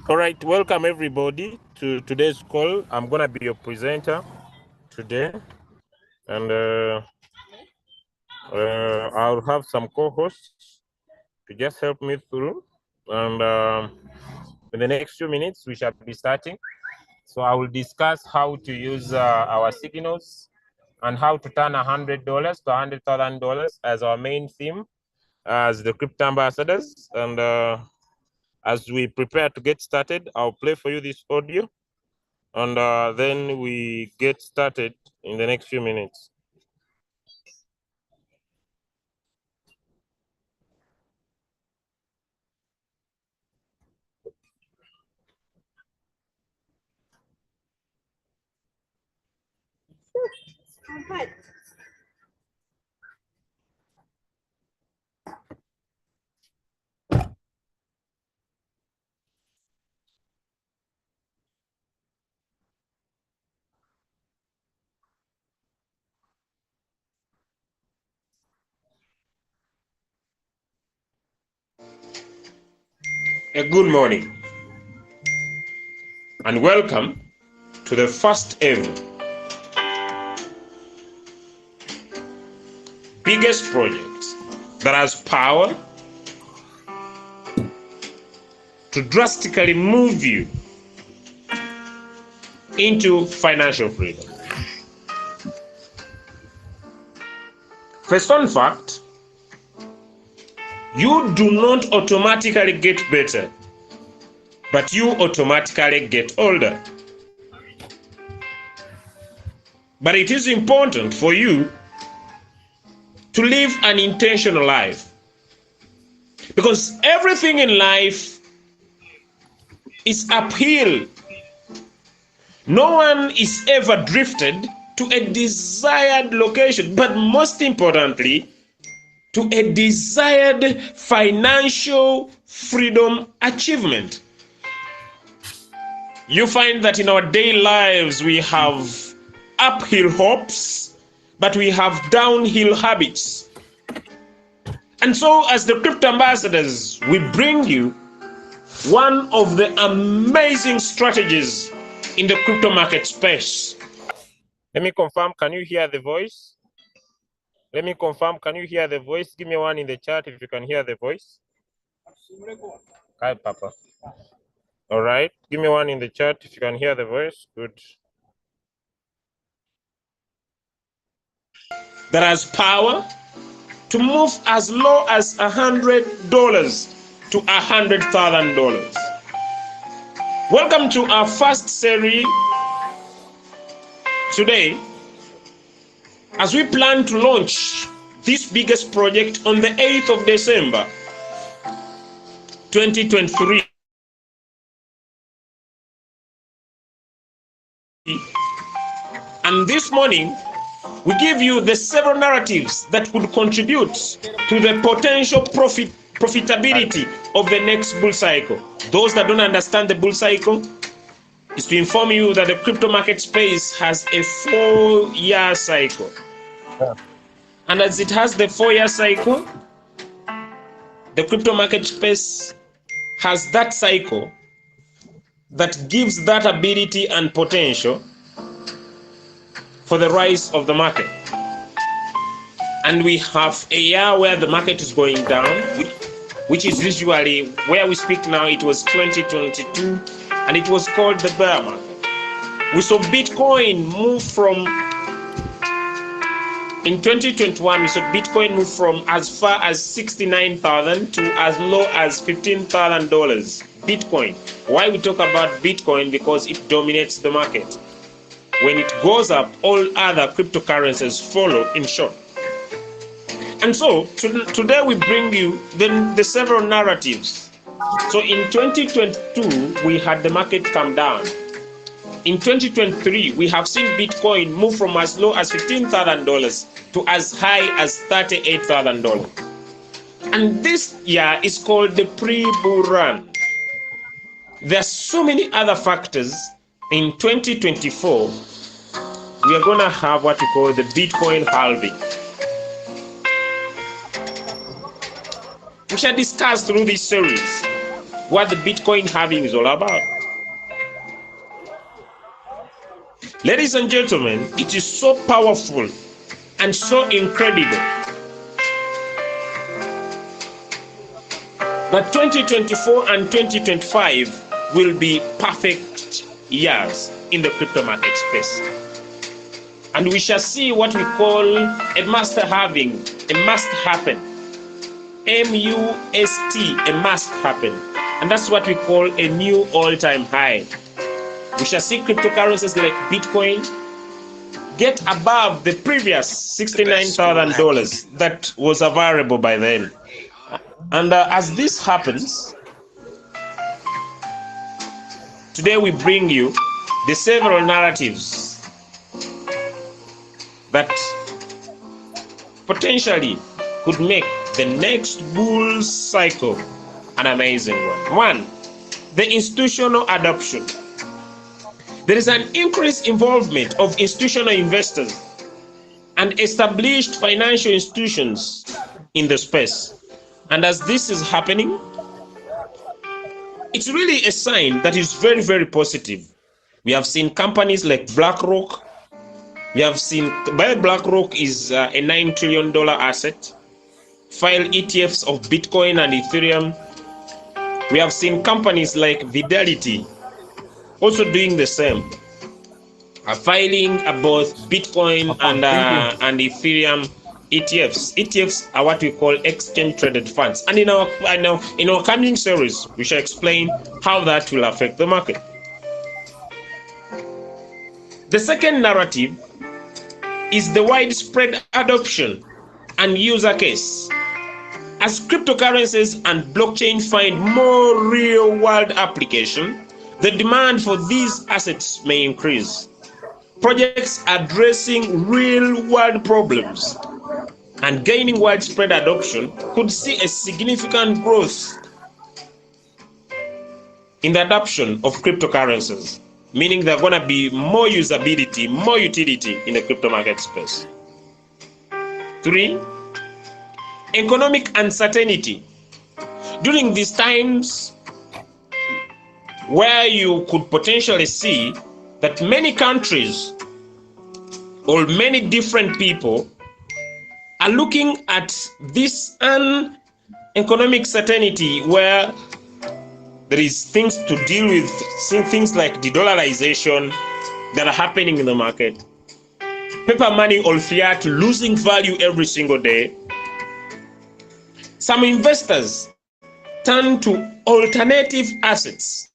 All right, welcome everybody to today's call. I'm gonna be your presenter today, and I'll have some co-hosts to just help me through. And in the next few minutes, we shall be starting. So I will discuss how to use our signals and how to turn $100 to $100,000 as our main theme as the crypto ambassadors. And as we prepare to get started, I'll play for you this audio, and then we get started in the next few minutes. A good morning and welcome to the first ever biggest project that has power to drastically move you into financial freedom. First fun fact, you do not automatically get better, but you automatically get older. But it is important for you to live an intentional life, because everything in life is uphill. No one is ever drifted to a desired location, but most importantly, to a desired financial freedom achievement. You find that in our daily lives we have uphill hopes, but we have downhill habits. And so as the crypto ambassadors, we bring you one of the amazing strategies in the crypto market space. Let me confirm, can you hear the voice? Let me confirm, can you hear the voice? Give me one in the chat if you can hear the voice. Hi, Papa. All right, give me one in the chat if you can hear the voice. Good. That has power to move as low as $100 to $100,000. Welcome to our first series today, as we plan to launch this biggest project on the 8th of December 2023. And this morning, we give you the several narratives that could contribute to the potential profitability of the next bull cycle. Those that don't understand the bull cycle, is to inform you that the crypto market space has a 4-year cycle. And as it has the 4-year cycle, the crypto market space has that cycle that gives that ability and potential for the rise of the market. And we have a year where the market is going down, which is usually where we speak now. It was 2022, and it was called the bear market. We saw Bitcoin move from, in 2021, we saw Bitcoin move from as far as $69,000 to as low as $15,000. Bitcoin. Why we talk about Bitcoin? Because it dominates the market. When it goes up, all other cryptocurrencies follow, in short. And so today we bring you the several narratives. So in 2022, we had the market come down. In 2023, we have seen Bitcoin move from as low as $15,000 to as high as $38,000. And this year is called the pre-bull run. There are so many other factors. In 2024, we are going to have what we call the Bitcoin halving. We shall discuss through this series what the Bitcoin halving is all about. Ladies and gentlemen, it is so powerful and so incredible that 2024 and 2025 will be perfect years in the crypto market space. And we shall see what we call a master halving, a must happen. M-U-S-T, a must happen. And that's what we call a new all-time high. We shall see cryptocurrencies like Bitcoin get above the previous $69,000 that was available by then. And as this happens, today we bring you the several narratives that potentially could make the next bull cycle an amazing one. One, the institutional adoption. There is an increased involvement of institutional investors and established financial institutions in the space. And as this is happening, it's really a sign that is very, very positive. We have seen companies like BlackRock. We have seen, BlackRock is a $9 trillion asset, file ETFs of Bitcoin and Ethereum. We have seen companies like Fidelity also doing the same, filing both Bitcoin and Ethereum ETFs. ETFs are what we call exchange traded funds. And in our coming series, we shall explain how that will affect the market. The second narrative is the widespread adoption and user case. As cryptocurrencies and blockchain find more real-world application, the demand for these assets may increase. Projects addressing real-world problems and gaining widespread adoption could see a significant growth in the adoption of cryptocurrencies, meaning there's going to be more usability, more utility in the crypto market space. 3, economic uncertainty. During these times where you could potentially see that many countries or many different people are looking at this economic certainty where there is things to deal with, things like de-dollarization that are happening in the market, paper money or fiat losing value every single day. Some investors turn to alternative assets.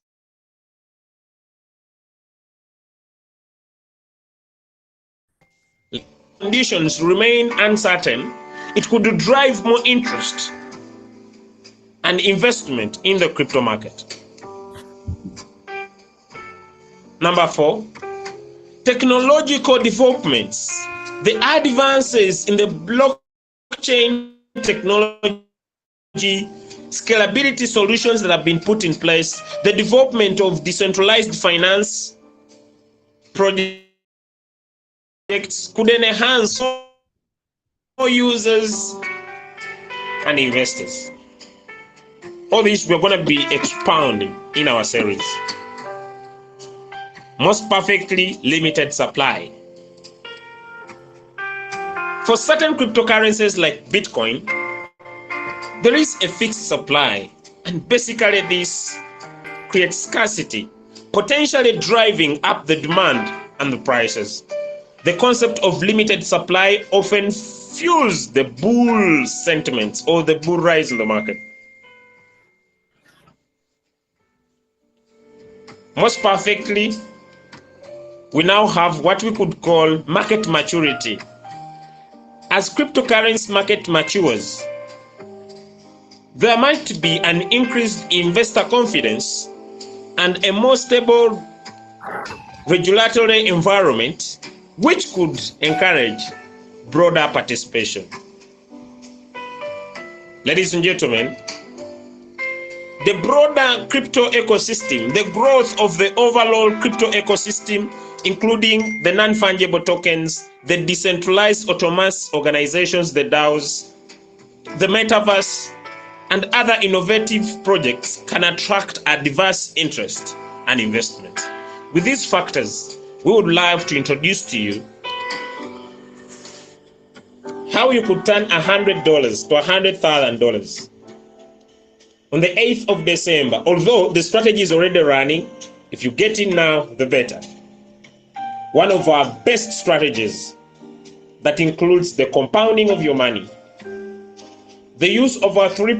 Conditions remain uncertain. It could drive more interest and investment in the crypto market. Number 4, technological developments. The advances in the blockchain technology, scalability solutions that have been put in place, the development of decentralized finance projects could enhance more users and investors. All this we're going to be expounding in our series. Most perfectly limited supply. For certain cryptocurrencies like Bitcoin, there is a fixed supply, and basically this creates scarcity, potentially driving up the demand and the prices. The concept of limited supply often fuels the bull sentiments or the bull rise in the market. Most perfectly, we now have what we could call market maturity. As cryptocurrency market matures, there might be an increased investor confidence and a more stable regulatory environment, which could encourage broader participation. Ladies and gentlemen, the broader crypto ecosystem, the growth of the overall crypto ecosystem, including the non-fungible tokens, the decentralized autonomous organizations, the DAOs, the metaverse, and other innovative projects can attract a diverse interest and investment. With these factors, we would love to introduce to you how you could turn $100 to $100,000 on the 8th of December. Although the strategy is already running, if you get in now, the better. One of our best strategies that includes the compounding of your money, the use of our 3%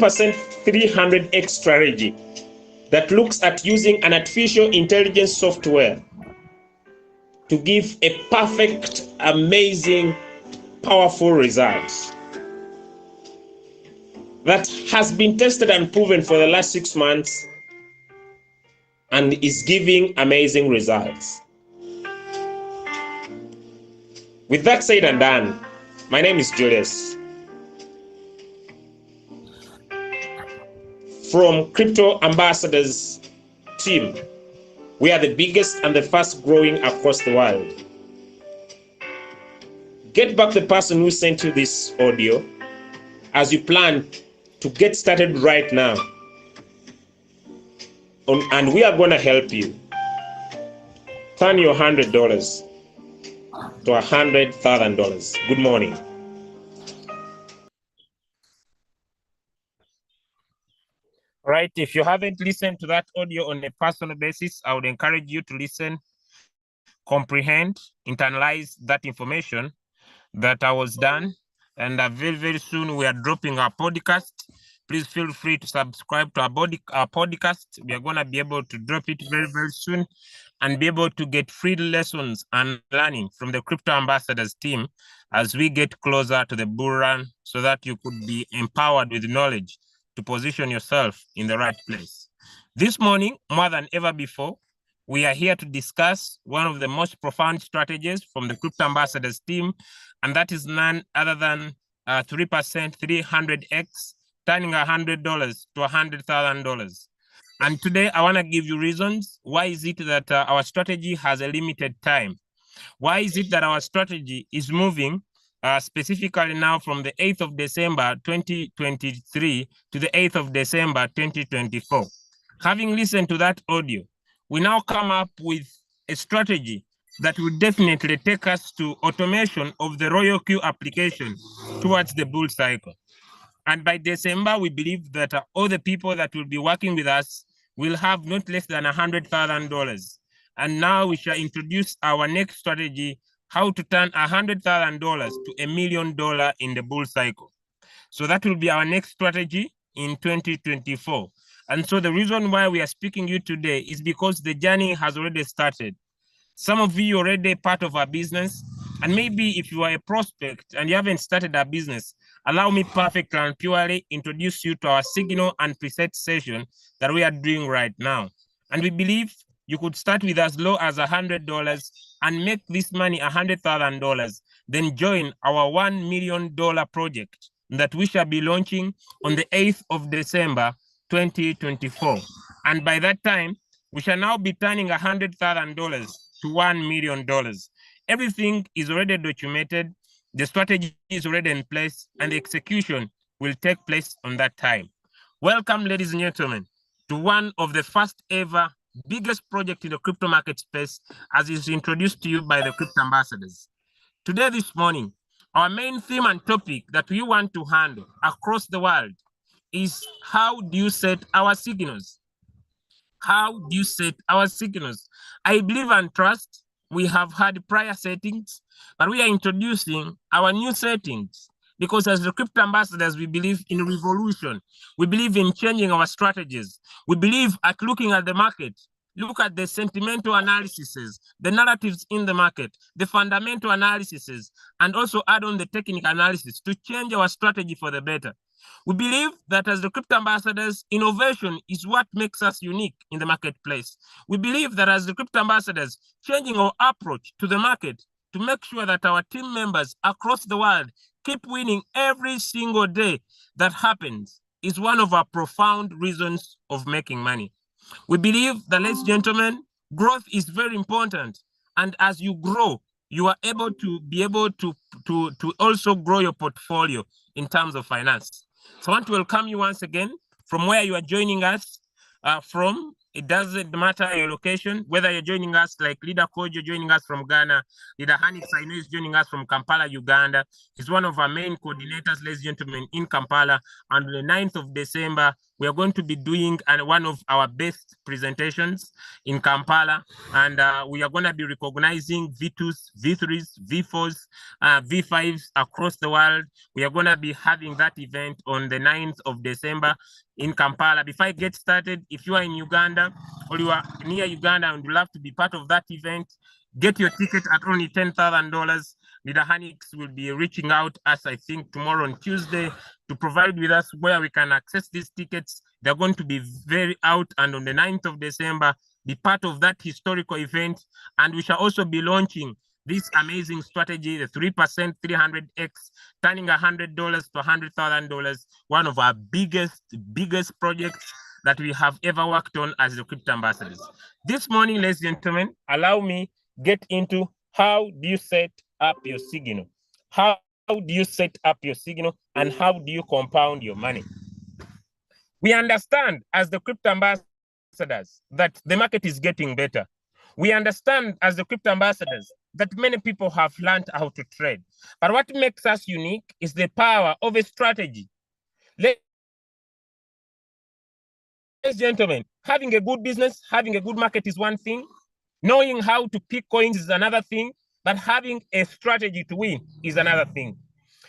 300x strategy that looks at using an artificial intelligence software to give a perfect, amazing, powerful result that has been tested and proven for the last 6 months and is giving amazing results. With that said and done, my name is Julius from Crypto Ambassadors team. We are the biggest and the fast growing across the world. Get back the person who sent you this audio as you plan to get started right now. And we are going to help you turn your $100 to $100,000. Good morning. All right, if you haven't listened to that audio on a personal basis, I would encourage you to listen, comprehend, internalize that information that I was done. And very, very soon we are dropping our podcast. Please feel free to subscribe to our podcast. We are going to be able to drop it very, very soon and be able to get free lessons and learning from the Crypto Ambassadors team as we get closer to the bull run, so that you could be empowered with knowledge to position yourself in the right place. This morning, more than ever before, we are here to discuss one of the most profound strategies from the Crypto Ambassadors team, and that is none other than 3% 300x, turning $100 to $100,000. And today I want to give you reasons. Why is it that our strategy has a limited time? Why is it that our strategy is moving specifically now from the 8th of December 2023 to the 8th of December 2024? Having listened to that audio, we now come up with a strategy that will definitely take us to automation of the Royal Queue application towards the bull cycle. And by December, we believe that all the people that will be working with us will have not less than $100,000. And now we shall introduce our next strategy, how to turn $100,000 to $1 million in the bull cycle. So that will be our next strategy in 2024. And so the reason why we are speaking to you today is because the journey has already started. Some of you already part of our business, and maybe if you are a prospect and you haven't started a business, allow me perfectly and purely introduce you to our signal and preset session that we are doing right now. And we believe you could start with as low as $100 and make this money $100,000, then join our $1 million project that we shall be launching on the 8th of December 2024. And by that time, we shall now be turning $100,000 to $1 million. Everything is already documented, the strategy is already in place, and the execution will take place on that time. Welcome, ladies and gentlemen, to one of the first ever biggest project in the crypto market space, as is introduced to you by the Crypto Ambassadors. Today, this morning, our main theme and topic that we want to handle across the world is how do you set our signals? How do you set our signals? I believe and trust we have had prior settings, but we are introducing our new settings because as the Crypto Ambassadors, we believe in revolution. We believe in changing our strategies. We believe at looking at the market, look at the sentimental analyses, the narratives in the market, the fundamental analyses, and also add on the technical analysis to change our strategy for the better. We believe that as the Crypto Ambassadors, innovation is what makes us unique in the marketplace. We believe that as the Crypto Ambassadors, changing our approach to the market to make sure that our team members across the world keep winning every single day that happens is one of our profound reasons of making money. We believe that, ladies and gentlemen, growth is very important. And as you grow, you are able to also grow your portfolio in terms of finance. So I want to welcome you once again from where you are joining us from. It doesn't matter your location, whether you're joining us like Leader Kojo joining us from Ghana, Leader Hanix, I know, is joining us from Kampala, Uganda. He's one of our main coordinators, ladies and gentlemen, in Kampala. And on the 9th of December, we are going to be doing one of our best presentations in Kampala. And we are going to be recognizing V2s, V3s, V4s, V5s across the world. We are going to be having that event on the 9th of December in Kampala. Before I get started, if you are in Uganda or you are near Uganda and would love to be part of that event, get your ticket at only $10,000. Leader Hanix will be reaching out us, I think, tomorrow on Tuesday to provide with us where we can access these tickets. They're going to be very out, and on the 9th of December, be part of that historical event. And we shall also be launching this amazing strategy, the 3% 300X, turning $100 to $100,000, one of our biggest projects that we have ever worked on as the Crypto Ambassadors. This morning, ladies and gentlemen, allow me get into how do you set up your signal? How do you set up your signal, and how do you compound your money? We understand as the Crypto Ambassadors that the market is getting better. We understand as the Crypto Ambassadors that many people have learned how to trade. But what makes us unique is the power of a strategy. Ladies and gentlemen, having a good business, having a good market is one thing. Knowing how to pick coins is another thing. But having a strategy to win is another thing.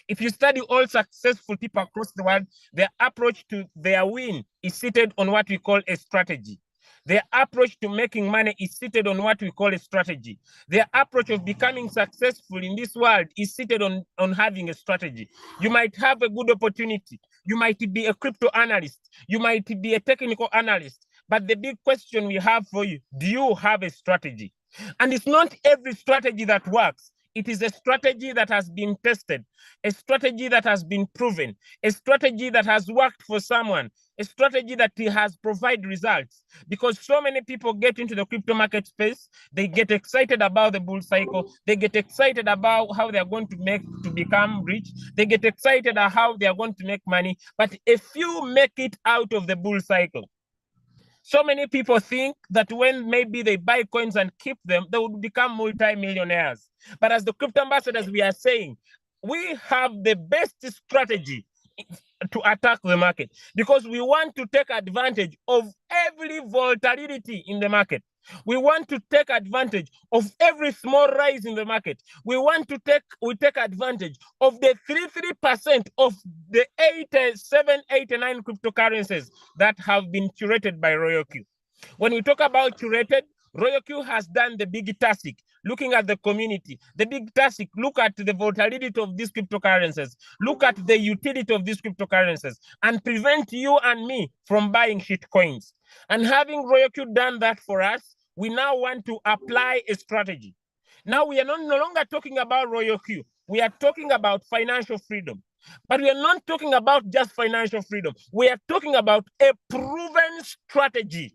If you study all successful people across the world, their approach to their win is seated on what we call a strategy. Their approach to making money is seated on what we call a strategy. Their approach of becoming successful in this world is seated on having a strategy. You might have a good opportunity. You might be a crypto analyst. You might be a technical analyst. But the big question we have for you, do you have a strategy? And it's not every strategy that works. It is a strategy that has been tested, a strategy that has been proven, a strategy that has worked for someone, a strategy that has provided results. Because so many people get into the crypto market space, they get excited about the bull cycle, they get excited about how they are going to become rich, they get excited about how they are going to make money, but a few make it out of the bull cycle. So many people think that when maybe they buy coins and keep them, they would become multi-millionaires. But as the Crypto Ambassadors, we are saying, we have the best strategy to attack the market because we want to take advantage of every volatility in the market. We want to take advantage of every small rise in the market. We take advantage of the 3% of the 87, 89 cryptocurrencies that have been curated by Royal Q. When we talk about curated, Royal Q has done the big task, looking at the community, the big task, look at the volatility of these cryptocurrencies, look at the utility of these cryptocurrencies, and prevent you and me from buying shit coins. And having Royal Q done that for us, we now want to apply a strategy. Now we are no longer talking about Royal Q. We are talking about financial freedom. But we are not talking about just financial freedom. We are talking about a proven strategy.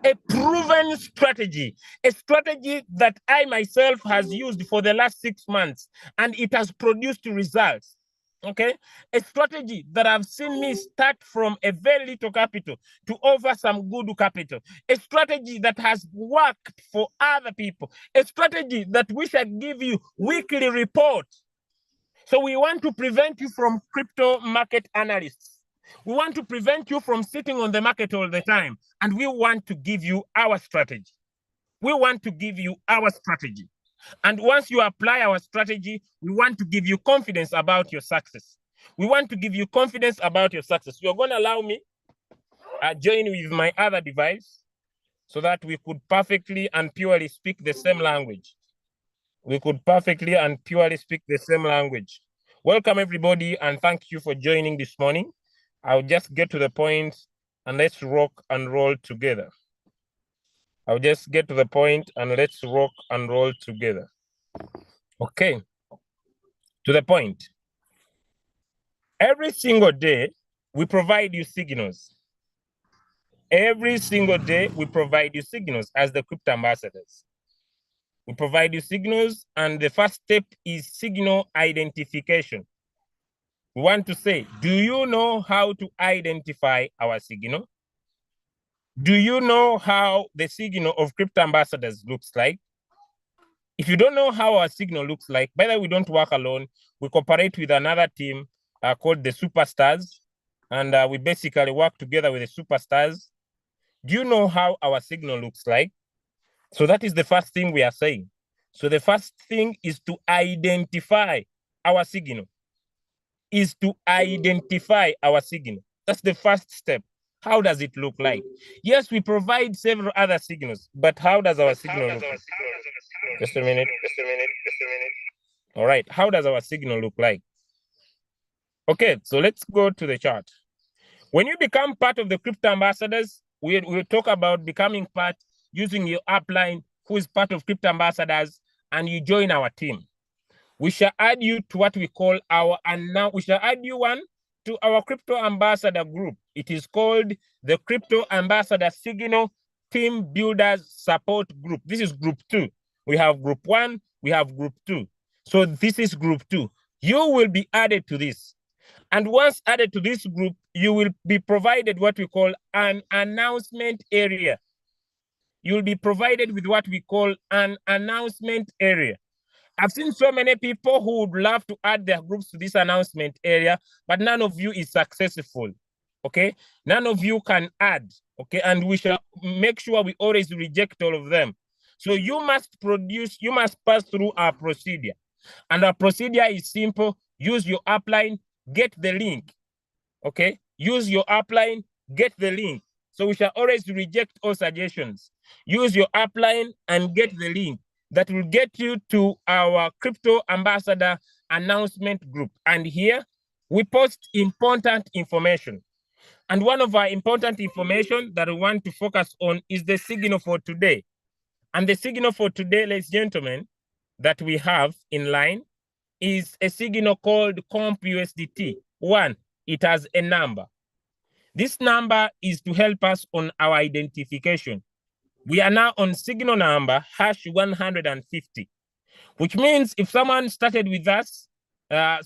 A proven strategy, a strategy that I myself has used for the last 6 months, and it has produced results. Okay, a strategy that I've seen me start from a very little capital to over some good capital, a strategy that has worked for other people, a strategy that we shall give you weekly reports. So we want to prevent you from crypto market analysts. We want to prevent you from sitting on the market all the time, and we want to give you our strategy. We want to give you our strategy. And once you apply our strategy, we want to give you confidence about your success. We want to give you confidence about your success. You're going to allow me join with my other device so that we could perfectly and purely speak the same language. We could perfectly and purely speak the same language. Welcome, everybody, and thank you for joining this morning. I'll just get to the point and let's rock and roll together. I'll just get to the point and let's rock and roll together. Okay, to the point. Every single day, we provide you signals. Every single day, we provide you signals as the Crypto Ambassadors. We provide you signals, and the first step is signal identification. we want to say, do you know how to identify our signal? Do you know how the signal of crypto ambassadors looks like? If you don't know how our signal looks like, by the way, we don't work alone. We cooperate with another team called the Superstars, and we basically work together with the Superstars. Do you know how our signal looks like? So that is the first thing we are saying. So the first thing is to identify our signal. Is to identify our signal. That's the first step. How does it look like? Yes, we provide several other signals, but how does our signal look like? Just a minute. All right, how does our signal look like? Okay, so let's go to the chart. When you become part of the crypto ambassadors, we'll talk about becoming part using your upline, who is part of crypto ambassadors, and you join our team. We shall add you to what we call we shall add you one to our crypto ambassador group. It is called the Crypto Ambassador Signal Team Builders Support Group. This is group 2. We have group 1, we have group 2. So this is group 2. You will be added to this. And once added to this group, you will be provided what we call an announcement area. You will be provided with what we call an announcement area. I've seen so many people who would love to add their groups to this announcement area, but none of you is successful, okay? None of you can add, okay? And we shall make sure we always reject all of them. So you must pass through our procedure. And our procedure is simple. Use your upline, get the link, okay? Use your upline, get the link. So we shall always reject all suggestions. Use your upline and get the link. That will get you to our crypto ambassador announcement group. And here we post important information. And one of our important information that we want to focus on is the signal for today. And the signal for today, ladies and gentlemen, that we have in line is a signal called CompUSDT. One, it has a number. This number is to help us on our identification. We are now on signal number #150, which means if someone started with us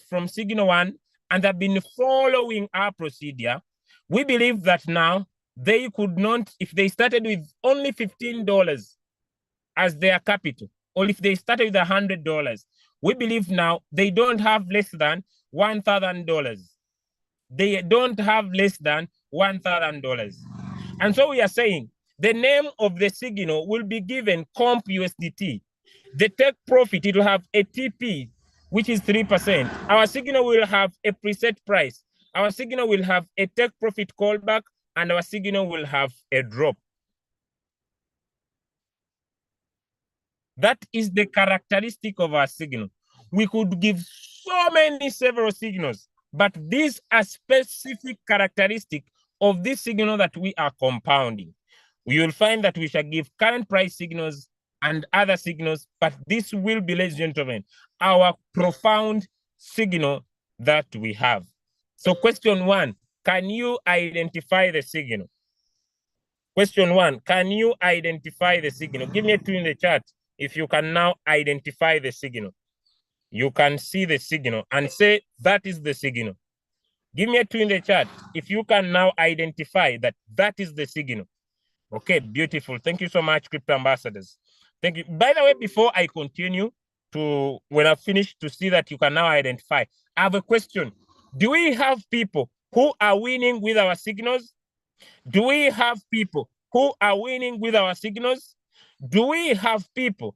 from signal 1 and have been following our procedure, we believe that now they could not, if they started with only $15 as their capital, or if they started with $100, we believe now they don't have less than $1,000. They don't have less than $1,000. And so we are saying, the name of the signal will be given CompUSDT. The take profit, it will have a TP, which is 3%. Our signal will have a preset price. Our signal will have a take profit callback, and our signal will have a drop. That is the characteristic of our signal. We could give so many several signals, but these are specific characteristics of this signal that we are compounding. You will find that we shall give current price signals and other signals, but this will be, ladies and gentlemen, our profound signal that we have. So question 1, can you identify the signal? Question 1, can you identify the signal? Give me a 2 in the chat if you can now identify the signal. You can see the signal and say that is the signal. Give me a 2 in the chat if you can now identify that that is the signal. Okay, beautiful. Thank you so much, Crypto Ambassadors. Thank you. By the way, before I continue when I finish to see that you can now identify, I have a question. Do we have people who are winning with our signals? Do we have people who are winning with our signals? Do we have people?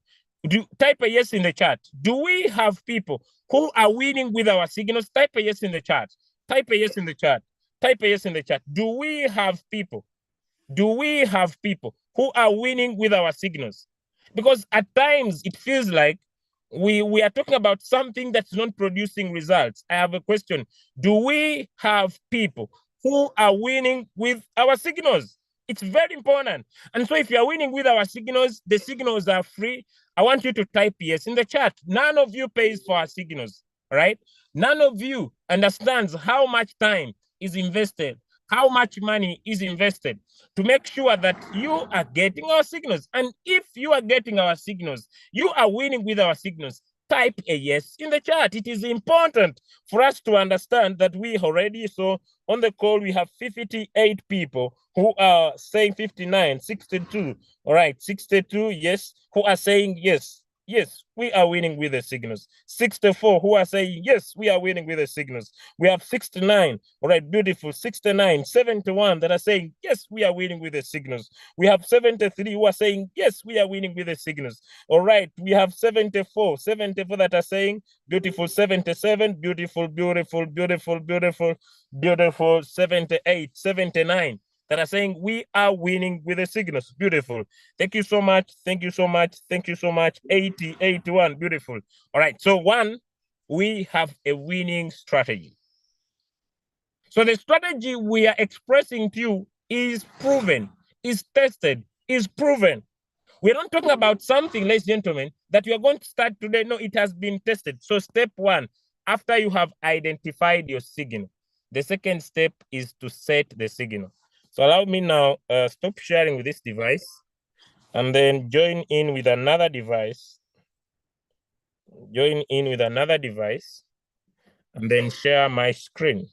Type a yes in the chat. Do we have people who are winning with our signals? Type a yes in the chat. Type a yes in the chat. Type a yes in the chat. Do we have people? Do we have people who are winning with our signals? Because at times it feels like we are talking about something that's not producing results. I have a question. Do we have people who are winning with our signals? It's very important. And so if you are winning with our signals, the signals are free. I want you to type yes in the chat. None of you pays for our signals, right? None of you understands how much time is invested, how much money is invested to make sure that you are getting our signals. And if you are getting our signals, you are winning with our signals, type a yes in the chat. It is important for us to understand that we already saw on the call, we have 58 people who are saying 59, 62. All right, 62, yes, who are saying yes. Yes, we are winning with the signals. 64 who are saying, yes, we are winning with the signals. We have 69, all right, beautiful. 69, 71 that are saying, yes, we are winning with the signals. We have 73 who are saying, yes, we are winning with the signals. All right, we have 74 that are saying, beautiful. 77, beautiful, beautiful, beautiful, beautiful, beautiful. 78, 79 that are saying we are winning with the signals. Beautiful. Thank you so much. Thank you so much. Thank you so much. 80, 81. Beautiful. All right. So one, we have a winning strategy. So the strategy we are expressing to you is proven, is tested, is proven. We're not talking about something, ladies and gentlemen, that you are going to start today. No, it has been tested. So step one, after you have identified your signal, the second step is to set the signal. So allow me now, stop sharing with this device and then join in with another device. Join in with another device and then share my screen.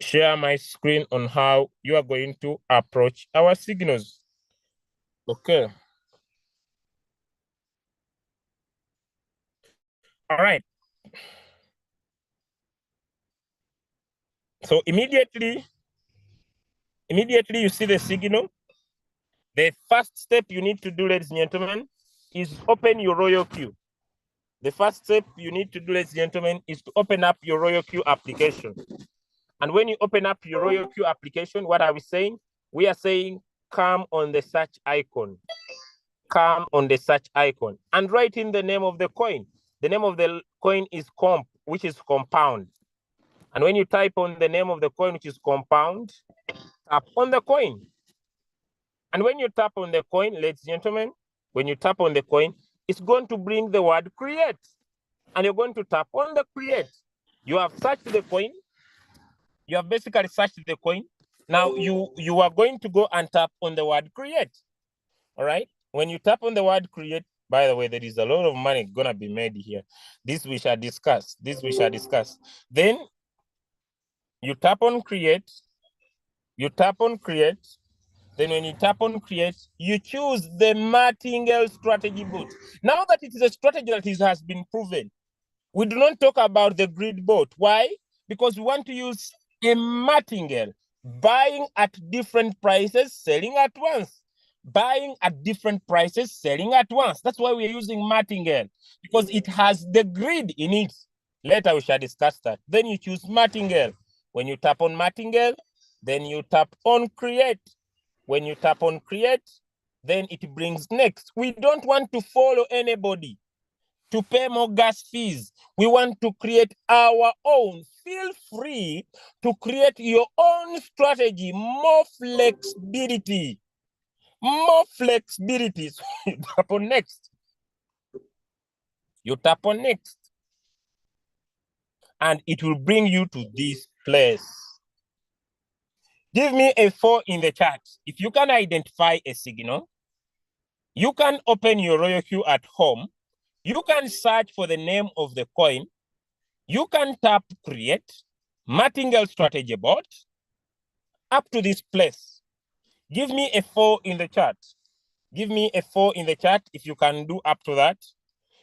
Share my screen on how you are going to approach our signals. Okay. All right. So immediately you see the signal. The first step you need to do, ladies and gentlemen, is open your Royal Queue. The first step you need to do, ladies and gentlemen, is to open up your Royal Queue application. And when you open up your Royal Queue application, what are we saying? We are saying, come on the search icon. Come on the search icon and write in the name of the coin. The name of the coin is comp, which is compound. And when you type on the name of the coin, which is compound, tap on the coin. And when you tap on the coin, ladies and gentlemen, when you tap on the coin, it's going to bring the word create. And you're going to tap on the create. You have searched the coin. You have basically searched the coin. Now you are going to go and tap on the word create. All right. When you tap on the word create, by the way, there is a lot of money gonna be made here. This we shall discuss. This we shall discuss. Then you tap on create. You tap on create. Then when you tap on create, you choose the Martingale strategy bot. Now that it is a strategy that has been proven, we do not talk about the grid bot. Why? Because we want to use a Martingale, buying at different prices, selling at once. Buying at different prices, selling at once. That's why we're using Martingale, because it has the grid in it. Later we shall discuss that. Then you choose Martingale. When you tap on Martingale, then you tap on create. When you tap on create, then it brings next. We don't want to follow anybody to pay more gas fees. We want to create our own. Feel free to create your own strategy, more flexibility. More flexibility. So you tap on next. You tap on next. And it will bring you to this place. Give me a 4 in the chat. If you can identify a signal, you can open your Royal Queue at home. You can search for the name of the coin. You can tap create, Martingale strategy bot, up to this place. Give me a 4 in the chat. Give me a 4 in the chat if you can do up to that.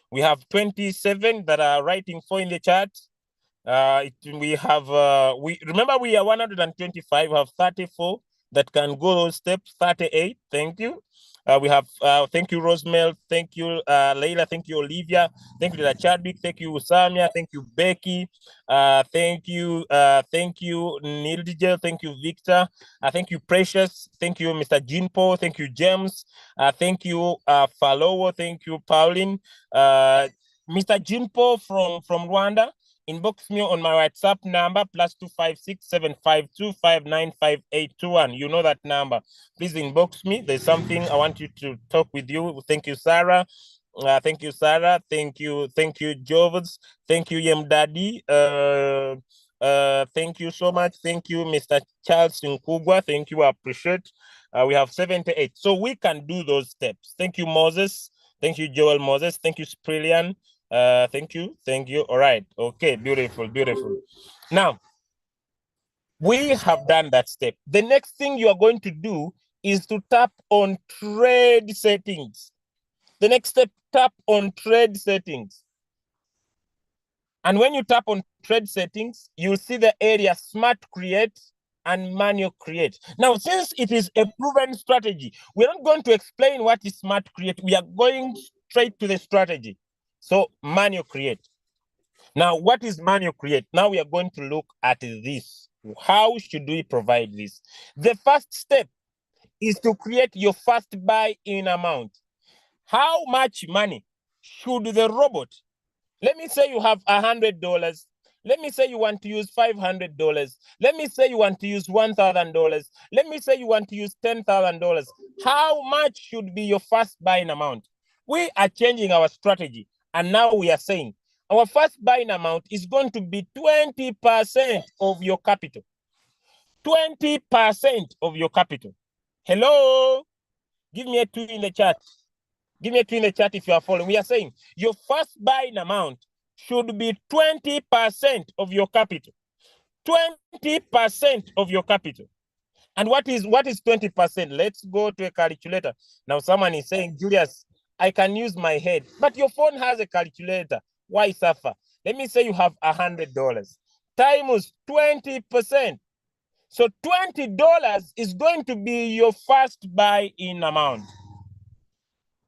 We have 27 that are writing 4 in the chat. We have, remember we are 125, we have 34 that can go those steps, 38, thank you. We have, thank you, Rosemel, thank you, Leila, thank you, Olivia, thank you, Chadwick, thank you, Samia, thank you, Becky, thank you, Nildijel, thank you, Victor, thank you, Precious, thank you, Mr. Jinpo, thank you, James, thank you, Falowo, thank you, Pauline, Mr. Jinpo from Rwanda. Inbox me on my WhatsApp number, +256 752 595821. You know that number. Please inbox me. There's something I want you to talk with you. Thank you, Sarah. Thank you, Sarah. Thank you, Jovs. Thank you, Yem Daddy. Thank you so much. Thank you, Mr. Charles Nkugwa. Thank you. I appreciate. We have 78. So we can do those steps. Thank you, Moses. Thank you, Joel Moses. Thank you, Sprillian. Thank you. All right. Okay, beautiful. Now, we have done that step. The next thing you are going to do is to tap on trade settings. The next step, tap on trade settings. And when you tap on trade settings, you'll see the area Smart Create and Manual Create. Now, since it is a proven strategy, we're not going to explain what is Smart Create. We are going straight to the strategy. So Manual Create. Now, what is Manual Create? Now we are going to look at this. How should we provide this? The first step is to create your first buy-in amount. How much money should the robot? Let me say you have $100. Let me say you want to use $500. Let me say you want to use $1,000. Let me say you want to use $10,000. How much should be your first buying amount? We are changing our strategy. And now we are saying our first buying amount is going to be 20% of your capital. 20% of your capital. Hello? Give me a 2 in the chat. Give me a 2 in the chat if you are following. We are saying your first buying amount should be 20% of your capital. 20% of your capital. And what is 20%? Let's go to a calculator. Now someone is saying, Julius, I can use my head, but your phone has a calculator. Why suffer? Let me say you have $100 times 20%. So $20 is going to be your first buy-in amount.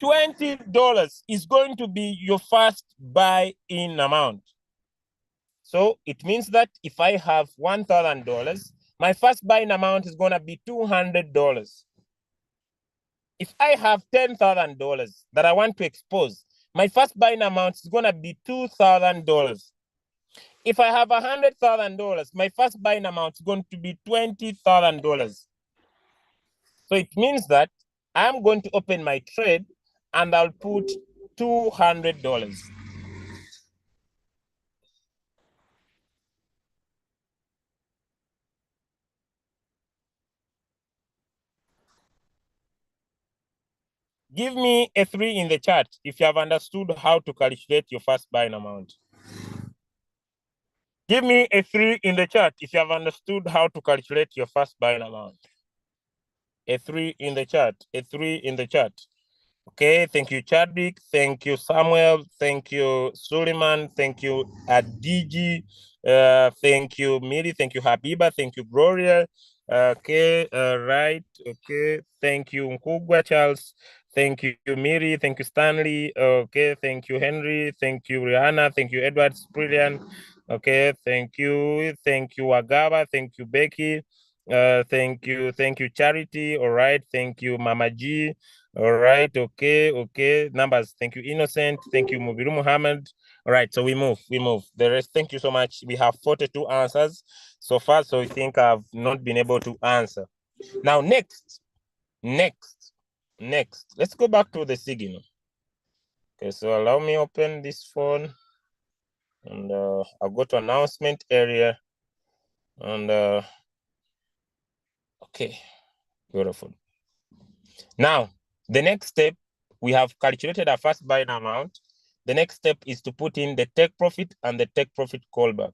$20 is going to be your first buy-in amount. So it means that if I have $1,000, my first buying amount is going to be $200. If I have $10,000 that I want to expose, my first buying amount is going to be $2,000. If I have $100,000, my first buying amount is going to be $20,000. So it means that I'm going to open my trade and I'll put $200. Give me a 3 in the chat if you have understood how to calculate your first buying amount. Give me a 3 in the chat if you have understood how to calculate your first buying amount. A 3 in the chat, a 3 in the chat. Okay, thank you, Chadwick. Thank you, Samuel. Thank you, Suleiman. Thank you, Adiji. Thank you, Miri. Thank you, Habiba. Thank you, Gloria. Okay, right. Okay, thank you, Nkugwa Charles. Thank you, Miri. Thank you, Stanley. Okay, thank you, Henry. Thank you, Rihanna. Thank you, Edward Brilliant. Okay, thank you. Thank you, Wagaba. Thank you, Becky. Thank you, Charity. All right, thank you, Mama G. All right, okay. Numbers, thank you, Innocent. Thank you, Mubiru Muhammad. All right, so we move. The rest, thank you so much. We have 42 answers so far, so I think I've not been able to answer. Now, next, let's go back to the signal. Okay, so allow me open this phone and I'll go to announcement area and okay, beautiful. Now, the next step, we have calculated our first buying amount. The next step is to put in the take profit and the take profit callback.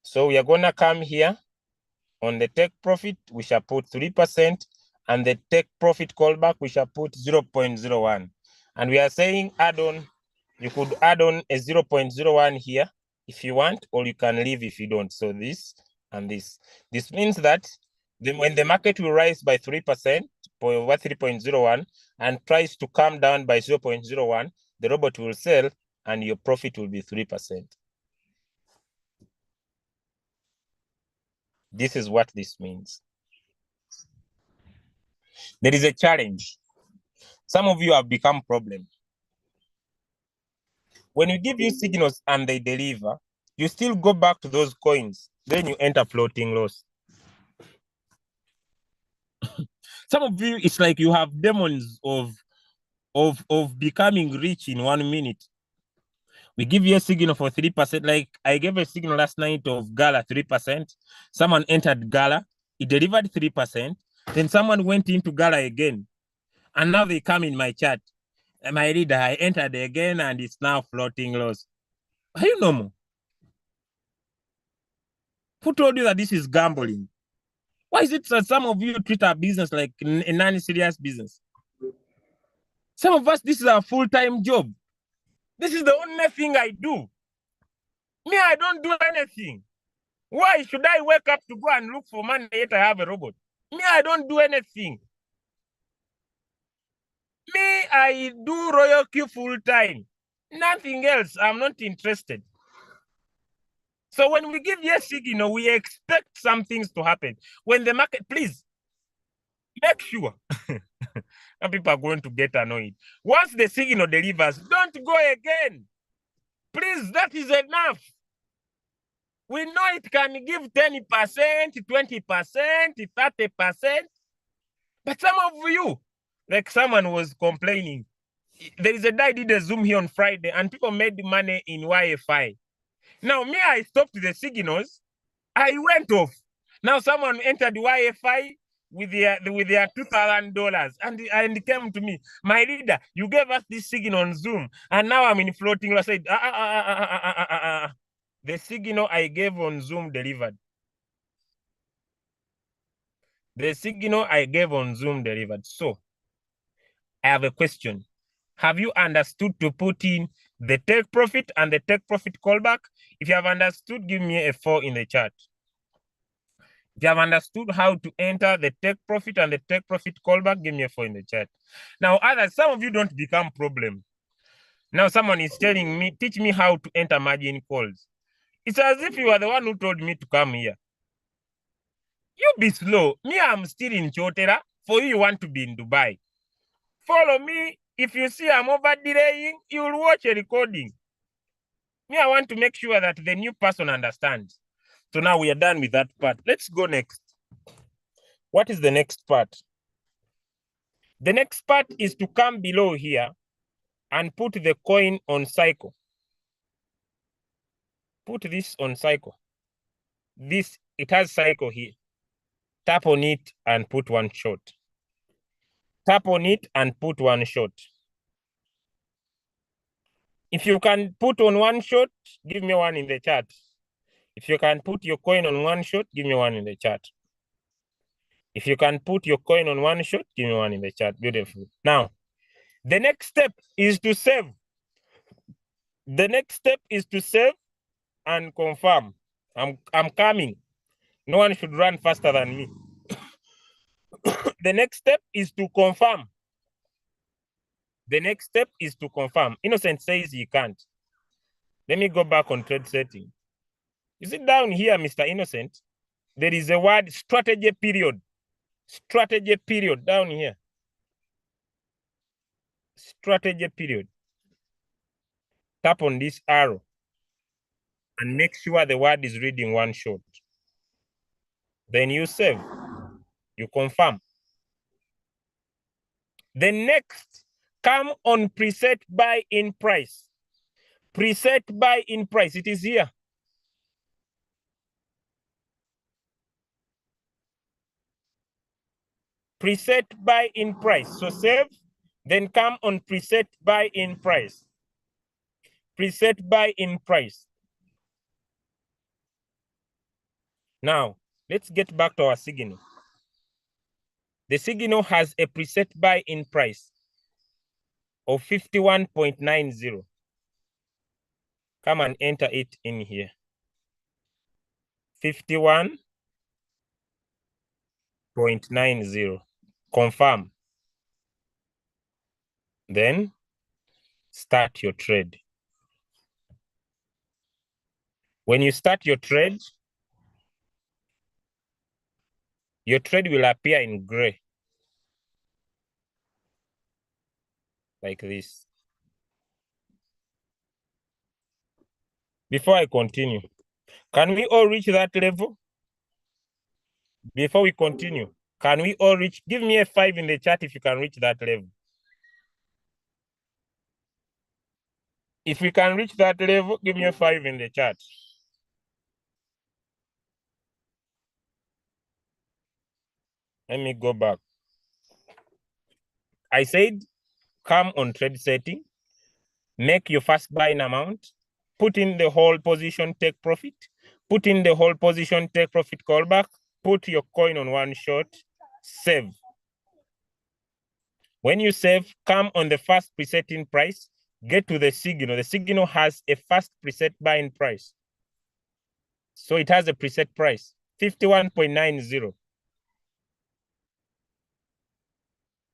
So we are going to come here on the take profit, we shall put 3%, and the take profit callback, we shall put 0.01. And we are saying add on, you could add on a 0.01 here if you want, or you can leave if you don't. So this and this. This means that when the market will rise by 3%, over 3.01, and tries to come down by 0.01, the robot will sell and your profit will be 3%. This is what this means. There is a challenge. Some of you have become problem. When you give you signals and they deliver, you still go back to those coins. Then you enter floating loss. Some of you, it's like you have demons of becoming rich in 1 minute. We give you a signal for 3%. Like I gave a signal last night of Gala 3%. Someone entered Gala, it delivered 3%. Then someone went into Gala again. And now they come in my chat. My reader, I entered again and it's now floating loss. Are you normal? Who told you that this is gambling? Why is it that some of you treat our business like a non-serious business? Some of us, this is our full-time job. This is the only thing I do. Me, I don't do anything. Why should I wake up to go and look for money yet I have a robot? Me, I don't do anything. Me, I do Royal Q full-time. Nothing else. I'm not interested. So when we give yes signal, we expect some things to happen. When the market, please, make sure. Now people are going to get annoyed. Once the signal delivers, don't go again. Please, that is enough. We know it can give 10%, 20%, 30%. But some of you, like someone was complaining, there is a guy did a Zoom here on Friday and people made money in Wi-Fi. Now, me, I stopped the signals. I went off. Now, someone entered the Wi-Fi with their $2,000 and came to me. My reader, you gave us this signal on Zoom, and now I'm in floating. I said, the signal I gave on Zoom delivered. The signal I gave on Zoom delivered. So, I have a question. Have you understood to put in the take profit and the take profit callback? If you have understood, give me a 4 in the chat. If you have understood how to enter the take profit and the take profit callback, give me a 4 in the chat. Now, others, some of you don't become problem. Now, someone is telling me, teach me how to enter margin calls. It's as if you are the one who told me to come here. You be slow. Me, I'm still in Chotera. For you want to be in Dubai. Follow me. If you see I'm over delaying, you'll watch a recording. Me, I want to make sure that the new person understands. So now we are done with that part. Let's go next. What is the next part? The next part is to come below here and put the coin on cycle. Put this on cycle. This, it has cycle here. Tap on it and put one shot. Tap on it and put one shot. If you can put on one shot, give me one in the chat. If you can put your coin on one shot, give me one in the chat. If you can put your coin on one shot, give me one in the chat. Beautiful. Now, the next step is to save. The next step is to save and confirm. I'm coming. No one should run faster than me. The next step is to confirm. The next step is to confirm. Innocent says he can't. Let me go back on trade setting. You see down here, Mr. Innocent, there is a word strategy period. Strategy period down here. Strategy period. Tap on this arrow and make sure the word is reading one shot. Then you save. You confirm. The next, come on preset buy in price. Preset buy in price. It is here. Preset buy in price. So save, then come on preset buy in price. Preset buy in price. Now, let's get back to our signal. The signal has a preset buy in price of 51.90. Come and enter it in here. 51.90. Confirm. Then start your trade. When you start your trade will appear in gray. Like this. Before I continue, can we all reach that level? Before we continue, can we all reach? Give me a 5 in the chat if you can reach that level. If we can reach that level, give me a 5 in the chat. Let me go back. I said, come on trade setting, make your first buying amount, put in the whole position, take profit, put in the whole position, take profit callback, put your coin on one shot, save. When you save, come on the first presetting price, get to the signal. The signal has a first preset buying price. So it has a preset price, 51.90.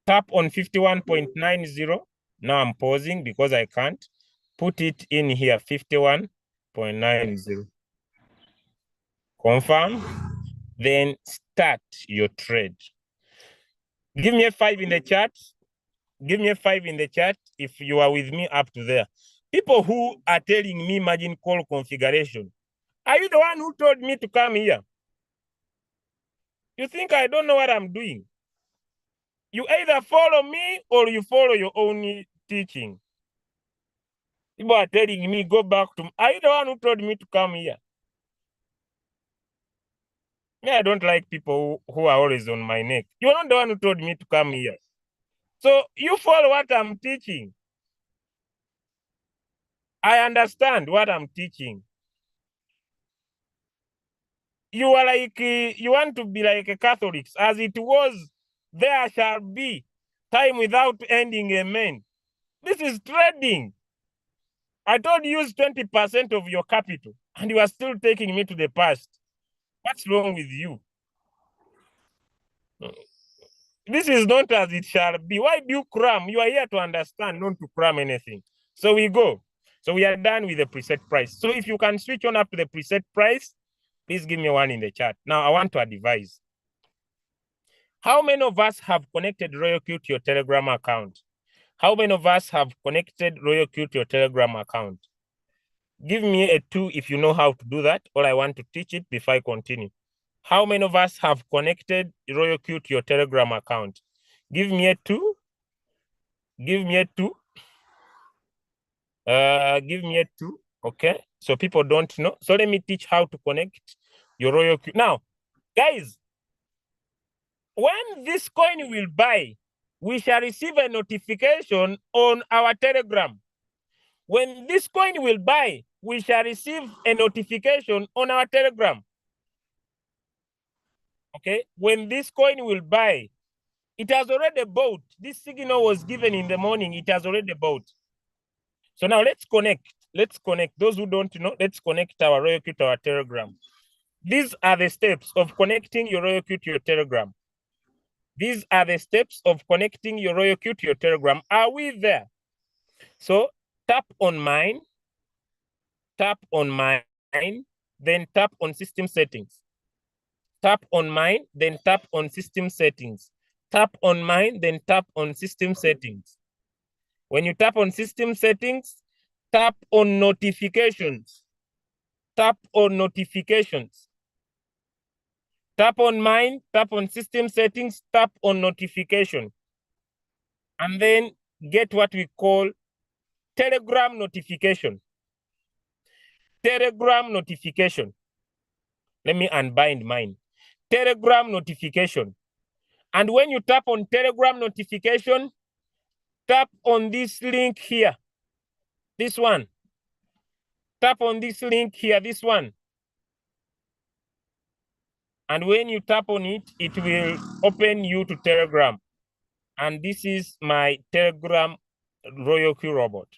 Tap on 51.90. Now I'm pausing because I can't. Put it in here, 51.90. Confirm. Then start your trade. Give me a 5 in the chat. Give me a 5 in the chat if you are with me up to there. People who are telling me margin call configuration, are you the one who told me to come here? You think I don't know what I'm doing? You either follow me or you follow your own teaching. People are telling me, go back to, are you the one who told me to come here? Me, I don't like people who are always on my neck. You're not the one who told me to come here. So you follow what I'm teaching. I understand what I'm teaching. You are like, you want to be like a Catholics. As it was, there shall be time without ending, amen. This is trading. I told you use 20% of your capital, and you are still taking me to the past. What's wrong with you? This is not as it shall be. Why do you cram? You are here to understand, not to cram anything. So we go. So we are done with the preset price. So if you can switch on up to the preset price, please give me one in the chat. Now I want to advise. How many of us have connected RoyalQ to your Telegram account? How many of us have connected RoyalQ to your Telegram account? Give me a 2 if you know how to do that, or I want to teach it before I continue. How many of us have connected RoyalQ to your Telegram account? Give me a 2. Give me a 2. Give me a 2. Okay. So people don't know. So let me teach how to connect your RoyalQ. Now, guys, when this coin will buy, we shall receive a notification on our Telegram. When this coin will buy, we shall receive a notification on our Telegram. Okay, when this coin will buy, it has already bought. This signal was given in the morning, it has already bought. So now let's connect. Let's connect. Those who don't know, let's connect our RoyalQ to our Telegram. These are the steps of connecting your RoyalQ to your Telegram. These are the steps of connecting your RoyalQ to your Telegram. Are we there? So tap on mine, then tap on system settings. Tap on mine, then tap on system settings. Tap on mine, then tap on system settings. When you tap on system settings, tap on notifications. Tap on notifications. Tap on mine, tap on system settings, tap on notification. And then get what we call Telegram notification. Telegram notification. Let me unbind mine. Telegram notification. And when you tap on Telegram notification, tap on this link here. This one. Tap on this link here, this one. And when you tap on it, it will open you to Telegram. And this is my Telegram RoyalQ robot.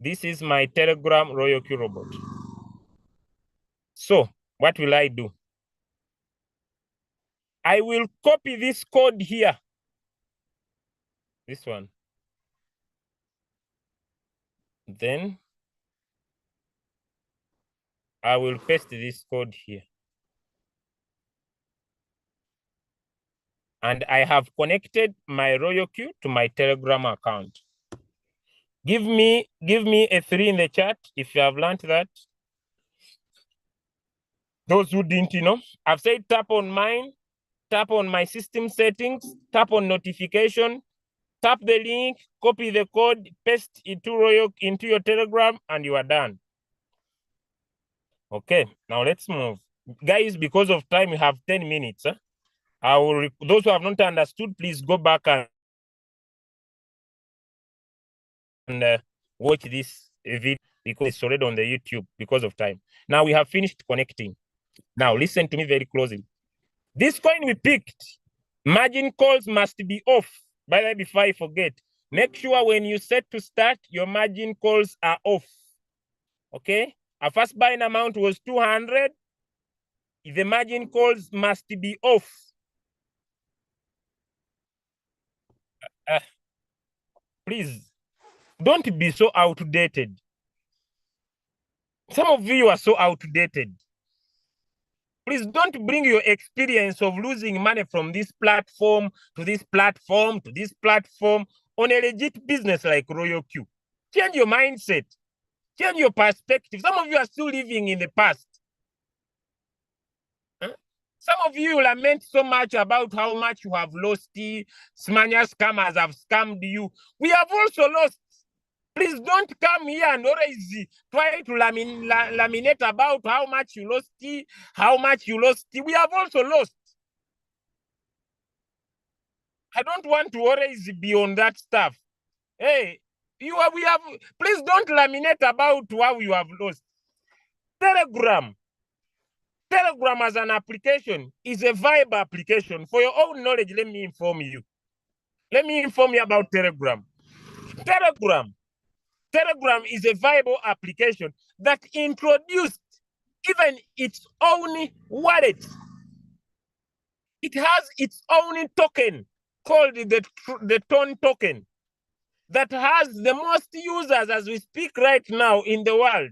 This is my Telegram RoyalQ robot. So what will I do? I will copy this code here. This one. Then I will paste this code here. And I have connected my RoyalQ to my Telegram account. Give me a 3 in the chat if you have learned that. Those who didn't know, I've said tap on mine, tap on my system settings, tap on notification, tap the link, copy the code, paste it into your Telegram, and you are done. Okay, now let's move. Guys, because of time, we have 10 minutes. Huh? Those who have not understood, please go back and watch this video because it's already on the YouTube because of time. Now we have finished connecting. Now listen to me very closely. This coin we picked, margin calls must be off. By the way, before I forget, make sure when you set to start, your margin calls are off. Okay? Our first buying amount was 200. The margin calls must be off. Please, don't be so outdated. Some of you are so outdated. Please don't bring your experience of losing money from this platform to this platform to this platform on a legit business like Royal Q. Change your mindset. Change your perspective. Some of you are still living in the past. Some of you lament so much about how much you have lost. Smania scammers have scammed you. We have also lost. Please don't come here and always try to laminate about how much you lost, how much you lost. We have also lost. I don't want to always be on that stuff. Hey, we have, please don't laminate about how you have lost. Telegram as an application is a viable application. For your own knowledge, let me inform you. Let me inform you about Telegram. Telegram is a viable application that introduced even its own wallet. It has its own token called the TON token that has the most users as we speak right now in the world.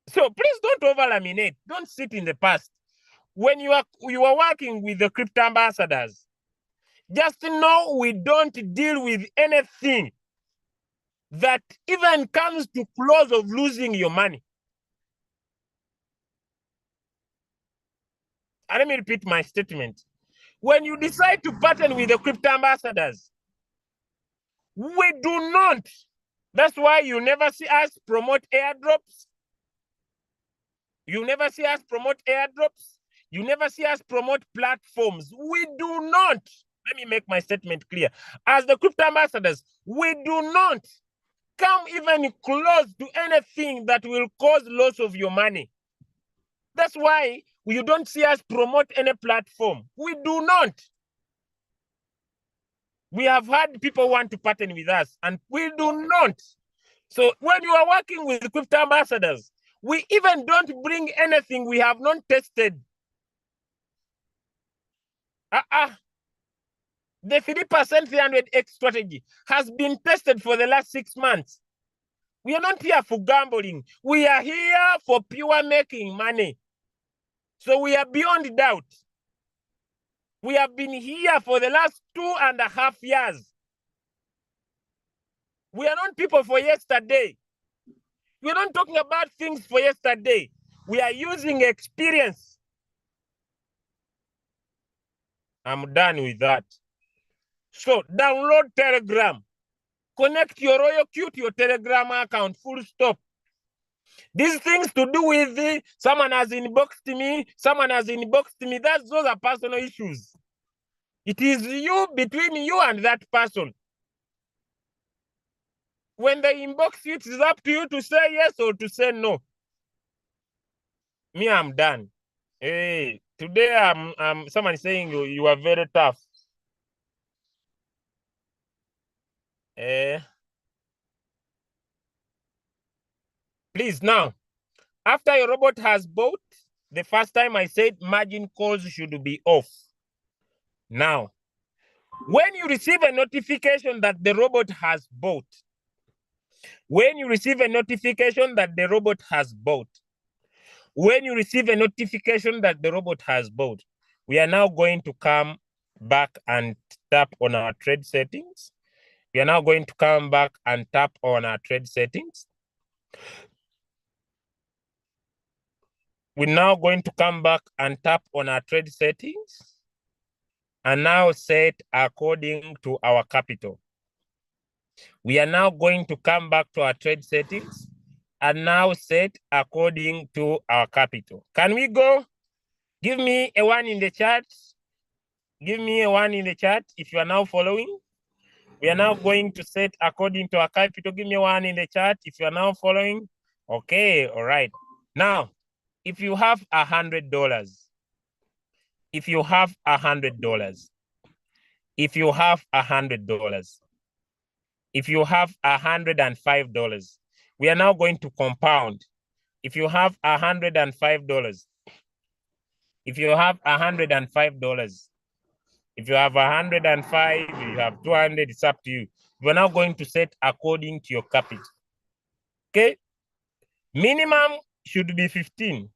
So please don't over-laminate. Don't sit in the past. When you are working with the crypto ambassadors, just know we don't deal with anything that even comes to close of losing your money. And let me repeat my statement. When you decide to partner with the crypto ambassadors, we do not. That's why you never see us promote airdrops. You never see us promote airdrops. You never see us promote platforms. We do not. Let me make my statement clear. As the crypto ambassadors, we do not come even close to anything that will cause loss of your money. That's why you don't see us promote any platform. We do not. We have had people want to partner with us, and we do not. So when you are working with crypto ambassadors, we even don't bring anything we have not tested. The 3% 300x strategy has been tested for the last 6 months. We are not here for gambling. We are here for pure making money. So we are beyond doubt. We have been here for the last 2.5 years. We are not people for yesterday. We are not talking about things for yesterday. We are using experience. I'm done with that. So download Telegram. Connect your Royal Q to your Telegram account, full stop. These things to do with someone has inboxed me, those are personal issues. It is you, between you and that person. When they inbox you, it is up to you to say yes or to say no. Me, I'm done. Hey, today I'm someone saying you are very tough. Please now, after your robot has bought, the first time I said margin calls should be off. Now, when you receive a notification that the robot has bought, we are now going to come back and tap on our trade settings. We're now going to come back and tap on our trade settings. and now set according to our capital. We are now going to come back to our trade settings and now set according to our capital. Can we go? Give me a 1 in the chat. Give me a 1 in the chat if you are now following. We are now going to set according to our capital. Give me one in the chat if you are now following. Okay, all right. Now, if you have $100, if you have $100, if you have $100, if you have $105, we are now going to compound. If you have $105, if you have $105, if you have 105, you have 200, it's up to you. We're now going to set according to your capital. Okay? Minimum should be 15.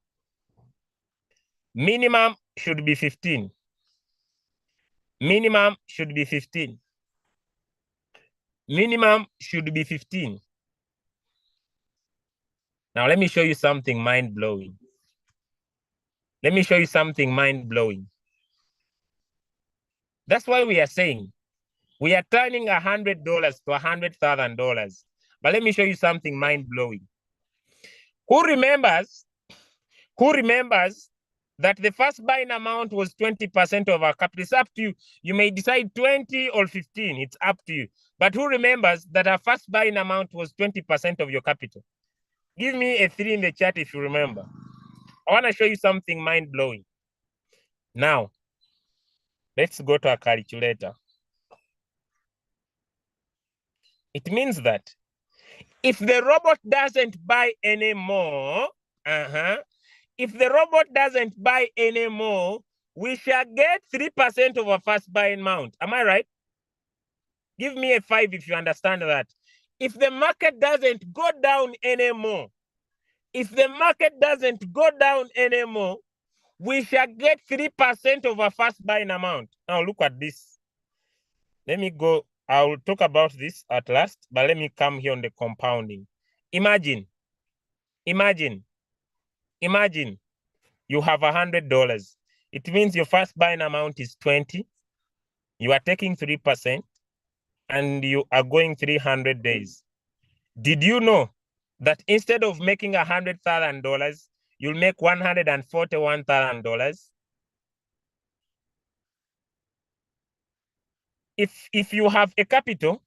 Minimum should be 15. Minimum should be 15. Minimum should be 15. Now, let me show you something mind-blowing. Let me show you something mind-blowing. That's why we are saying we are turning $100 to $100,000. But let me show you something mind-blowing. Who remembers that the first buying amount was 20% of our capital? It's up to you. You may decide 20 or 15. It's up to you. But who remembers that our first buying amount was 20% of your capital? Give me a 3 in the chat if you remember. I want to show you something mind-blowing. Now, let's go to a calculator. It means that if the robot doesn't buy anymore, if the robot doesn't buy anymore, we shall get 3% of our first buying amount. Am I right? Give me a 5 if you understand that. If the market doesn't go down anymore, if the market doesn't go down anymore, we shall get 3% of our first buying amount. Now look at this. Let me go. I'll talk about this at last, but let me come here on the compounding. Imagine you have $100. It means your first buying amount is 20. You are taking 3% and you are going 300 days. Did you know that instead of making $100,000, you'll make $141,000? If you have a capital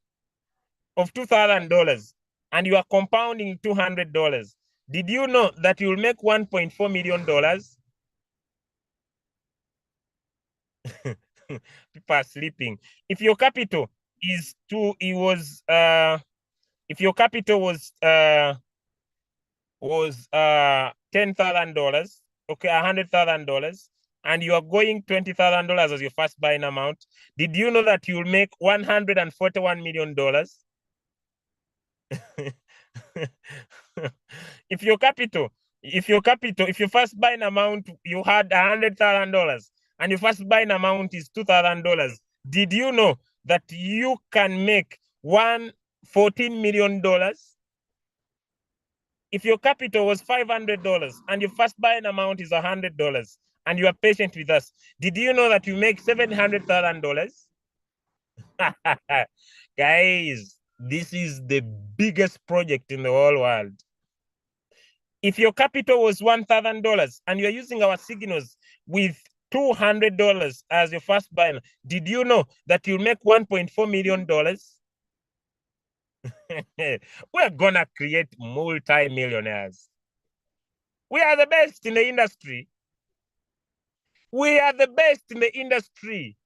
of $2,000 and you are compounding $200, did you know that you'll make $1.4 million? People are sleeping. If your capital is if your capital was $10,000, okay, $100,000, and you are going $20,000 as your first buying amount, did you know that you'll make $141 million? If your first buying amount, you had $100,000 and your first buying amount is $2,000, did you know that you can make $14 million? If your capital was $500 and your first buying amount is $100 and you are patient with us, did you know that you make $700,000? Guys, this is the biggest project in the whole world. If your capital was $1,000 and you're using our signals with $200 as your first buyer, did you know that you'll make $1.4 million? We're gonna create multi-millionaires. We are the best in the industry. We are the best in the industry.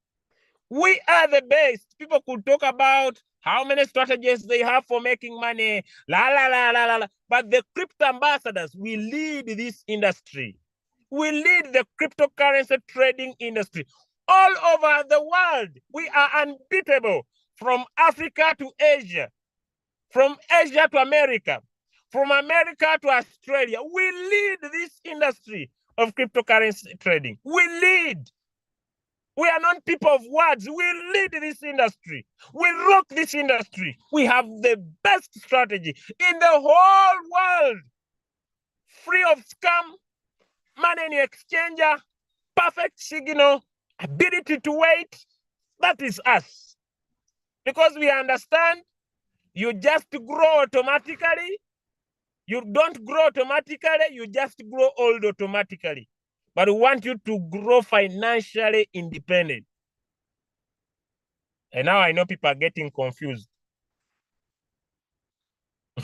We are the best. People could talk about how many strategies they have for making money, but the crypto ambassadors, we lead this industry. We lead the cryptocurrency trading industry all over the world. We are unbeatable from Africa to Asia, from Asia to America, from America to Australia. We lead this industry of cryptocurrency trading. We lead. We are not people of words. We lead this industry. We rock this industry. We have the best strategy in the whole world. Free of scam, money in your exchanger, perfect signal, ability to wait. That is us. Because we understand you just grow automatically. You don't grow automatically, you just grow old automatically. But we want you to grow financially independent. And now I know people are getting confused.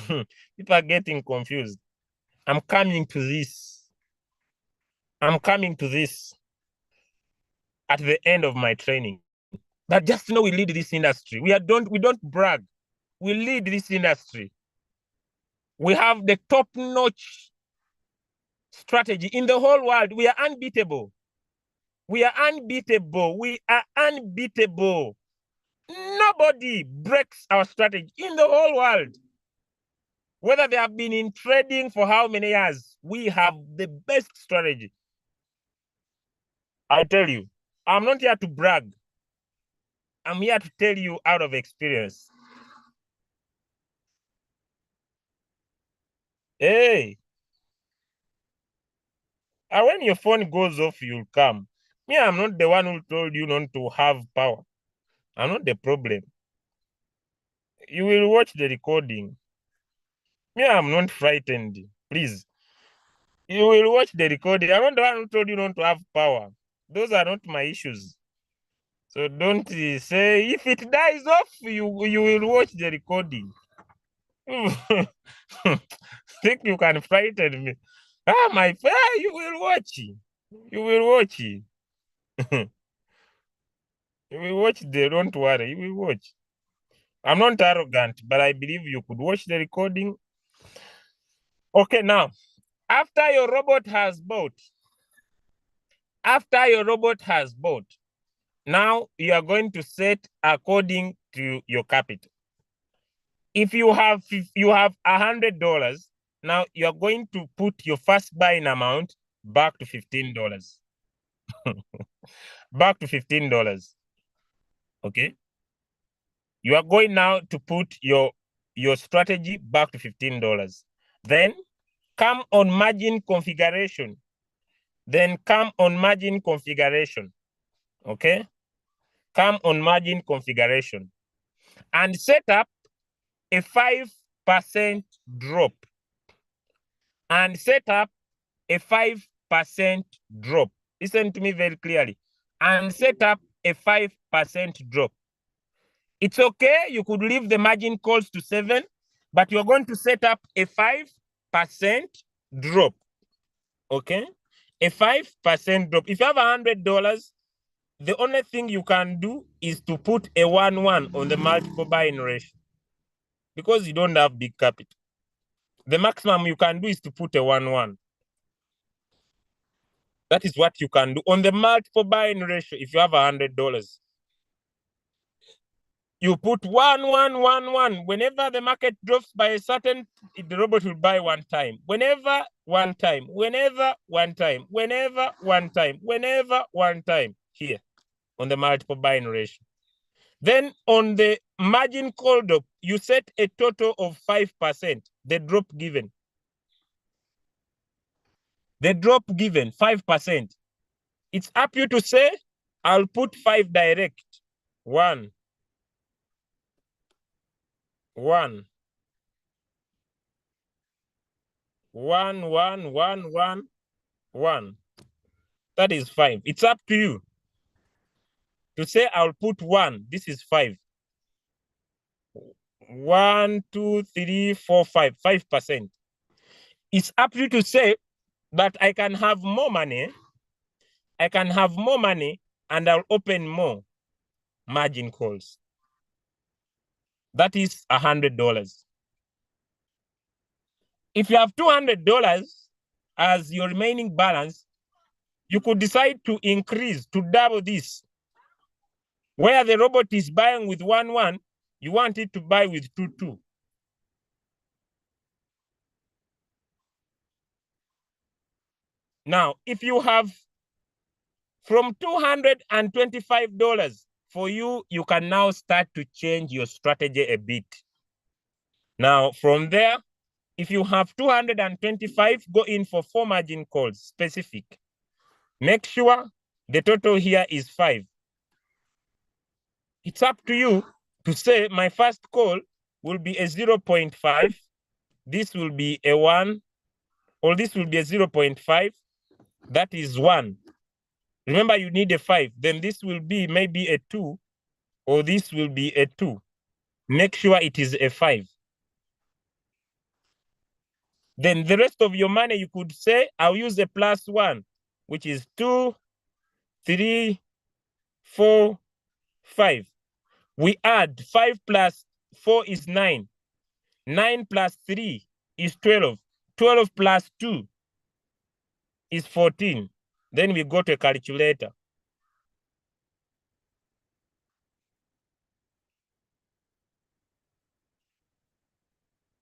People are getting confused. I'm coming to this. I'm coming to this at the end of my training. But just know we lead this industry. We don't brag. We lead this industry. We have the top-notch strategy in the whole world. We are unbeatable. We are unbeatable. We are unbeatable. Nobody breaks our strategy in the whole world. Whether they have been in trading for how many years, we have the best strategy. I tell you, I'm not here to brag. I'm here to tell you out of experience. Hey, and when your phone goes off, you'll come. Me, I'm not the one who told you not to have power. I'm not the problem. You will watch the recording. Me, I'm not frightened. Please. You will watch the recording. I'm not the one who told you not to have power. Those are not my issues. So don't say, if it dies off, you will watch the recording. Think you can frighten me. My friend, you will watch. You will watch. You will watch don't worry, you will watch. I'm not arrogant, but I believe you could watch the recording. Okay, now, after your robot has bought, now you are going to set according to your capital. If you have $100, now you are going to put your first buying amount back to $15. Back to $15. Okay. You are going now to put your strategy back to $15. Then come on margin configuration. Okay. Come on margin configuration and set up a 5% drop. Listen to me very clearly. And set up a 5% drop. It's okay. You could leave the margin calls to 7, but you're going to set up a 5% drop. Okay? A 5% drop. If you have $100, the only thing you can do is to put a 1-1 on the multiple buying ratio because you don't have big capital. The maximum you can do is to put a 1-1. That is what you can do on the multiple buying ratio. If you have $100, you put 1-1-1-1. Whenever the market drops by a certain, the robot will buy one time. Whenever one time here on the multiple buying ratio. Then on the margin called up, you set a total of 5%, the drop given. The drop given, 5%. It's up to you to say, I'll put 5 direct. 1. That is 5. It's up to you to say, I'll put 1. This is 5. 1, 2, 3, 4, 5. 5%. It's up to you to say that I can have more money. And I'll open more margin calls. That is $100. If you have $200 as your remaining balance, you could decide to increase, to double this. Where the robot is buying with 1-1, you want it to buy with 2-2. Now, if you have from $225 for you, you can now start to change your strategy a bit. Now, from there, if you have 225, go in for 4 margin calls, specific. Make sure the total here is 5. It's up to you to say my first call will be a 0.5. This will be a 1, or this will be a 0.5. That is 1. Remember, you need a 5. Then this will be maybe a 2 or this will be a 2. Make sure it is a 5. Then the rest of your money, you could say, I'll use a +1, which is 2, 3, 4, 5. We add 5 plus 4 is 9. 9 plus 3 is 12. 12 plus 2 is 14. Then we go to a calculator.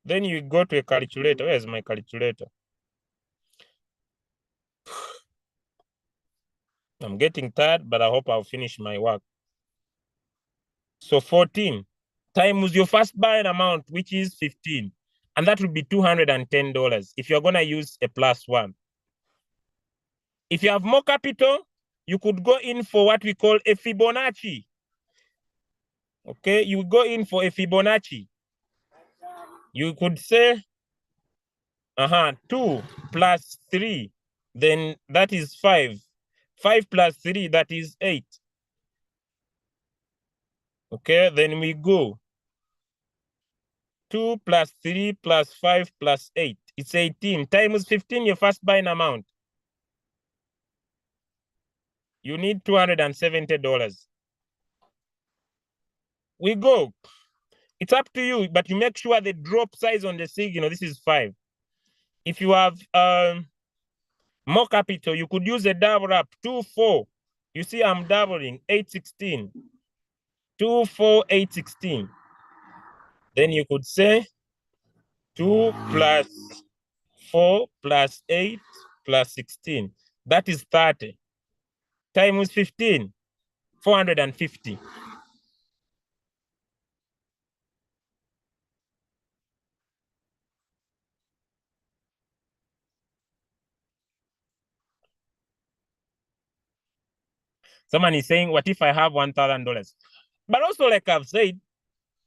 Then you go to a calculator. Where's my calculator? I'm getting tired, but I hope I'll finish my work. So 14 times your first buying amount, which is 15. And that would be $210 if you're going to use a +1. If you have more capital, you could go in for what we call a Fibonacci. Okay, you go in for a Fibonacci. You could say, 2 plus 3, then that is 5. 5 plus 3, that is 8. Okay, then we go 2 plus 3 plus 5 plus 8. It's 18 times 15, your first buying amount. You need $270. We go. It's up to you, but you make sure the drop size on the signal, this is 5. If you have more capital, you could use a double up, 2, 4. You see, I'm doubling, 8, 16. 2, 4, 8, 16. Then you could say 2 plus 4 plus 8 plus 16. That is 30. Times 15, 450. Someone is saying, what if I have $1,000? But also, like I've said,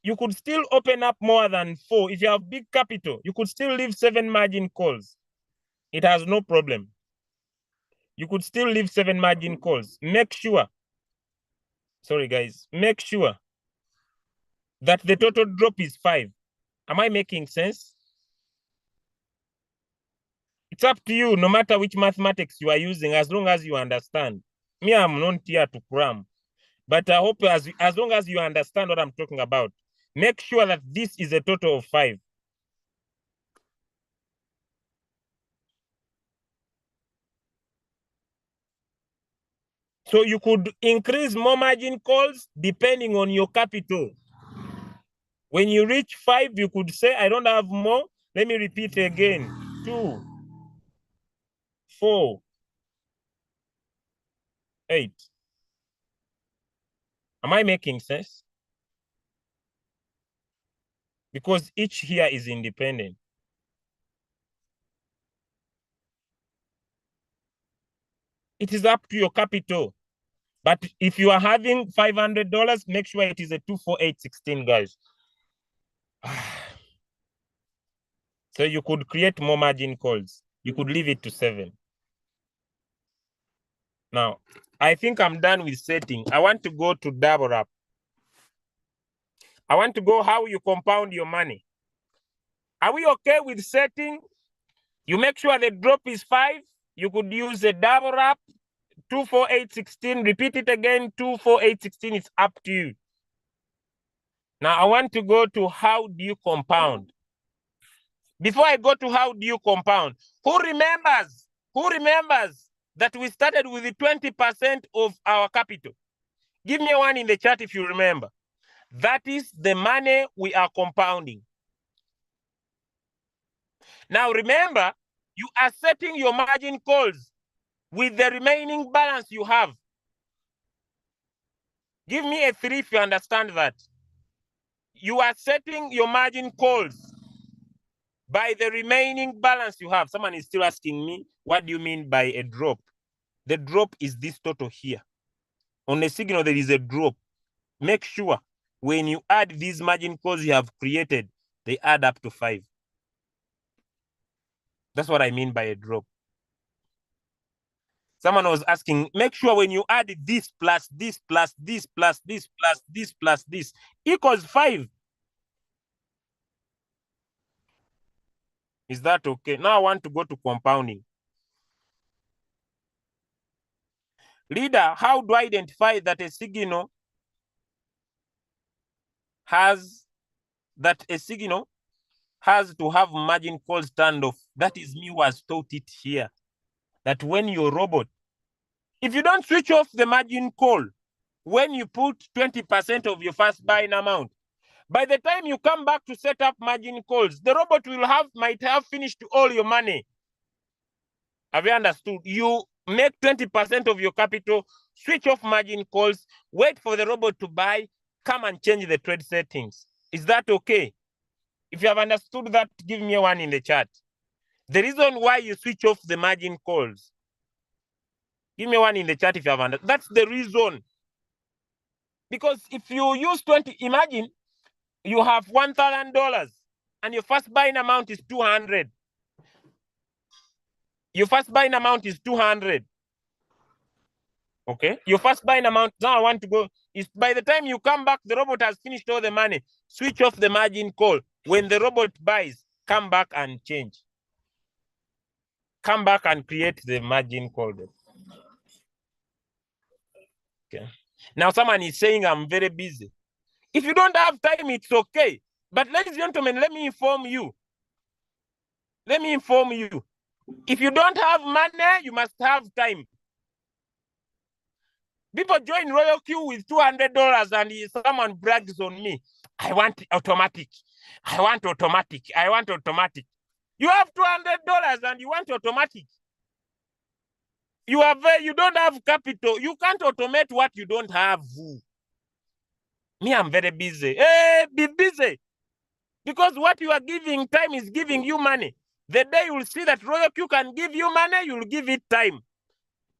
you could still open up more than 4. If you have big capital, you could still leave 7 margin calls. It has no problem. You could still leave 7 margin calls. Make sure, sorry guys, make sure that the total drop is 5. Am I making sense? It's up to you, no matter which mathematics you are using, as long as you understand. Me, I'm not here to cram. But I hope as long as you understand what I'm talking about, make sure that this is a total of 5. So you could increase more margin calls depending on your capital. When you reach 5, you could say, I don't have more. Let me repeat again. 2, 4, 8. Am I making sense? Because each here is independent. It is up to your capital. But if you are having $500, make sure it is a 2, 4, 8, 16, guys. So you could create more margin calls. You could leave it to 7. Now, I think I'm done with setting. I want to go to double up. I want to go how you compound your money. Are we okay with setting? You make sure the drop is 5. You could use a double up, 2, 4, 8, 16. Repeat it again, 2, 4, 8, 16. It's up to you. Now, I want to go to how do you compound. Before I go to how do you compound, who remembers that we started with the 20% of our capital? Give me one in the chat if you remember. That is the money we are compounding. Now remember, you are setting your margin calls with the remaining balance you have. Give me a 3 if you understand that. You are setting your margin calls by the remaining balance you have. Someone is still asking me, what do you mean by a drop? The drop is this total here. On the signal, there is a drop. Make sure when you add these margin calls you have created, they add up to 5. That's what I mean by a drop. Someone was asking, make sure when you add this plus this plus this plus this plus this plus this equals 5. Is that okay? Now I want to go to compounding. Leader, how do I identify that a signal has to have margin calls turned off? That is me who has taught it here. That when your robot, if you don't switch off the margin call, when you put 20% of your first buying amount, by the time you come back to set up margin calls, the robot might have finished all your money. Have you understood? You make 20% of your capital, switch off margin calls, wait for the robot to buy, come and change the trade settings. Is that okay? If you have understood that, give me a 1 in the chat. The reason why you switch off the margin calls, give me 1 in the chat if you have understood. That's the reason. Because if you use 20, imagine you have $1,000 and your first buying amount is 200. Your first buying amount is 200. Okay, your first buying amount, now I want to go, is by the time you come back, the robot has finished all the money. Switch off the margin call. When the robot buys, come back and change. Come back and create the margin call. Okay. Now someone is saying I'm very busy. If you don't have time, it's okay. But ladies and gentlemen, let me inform you. Let me inform you. If you don't have money, you must have time. People join Royal Q with $200 and someone brags on me. I want automatic. I want automatic. I want automatic. You have $200 and you want automatic. You don't have capital. You can't automate what you don't have. Me, I'm very busy. Hey, be busy. Because what you are giving time is giving you money. The day you will see that Royal Q can give you money, you'll give it time.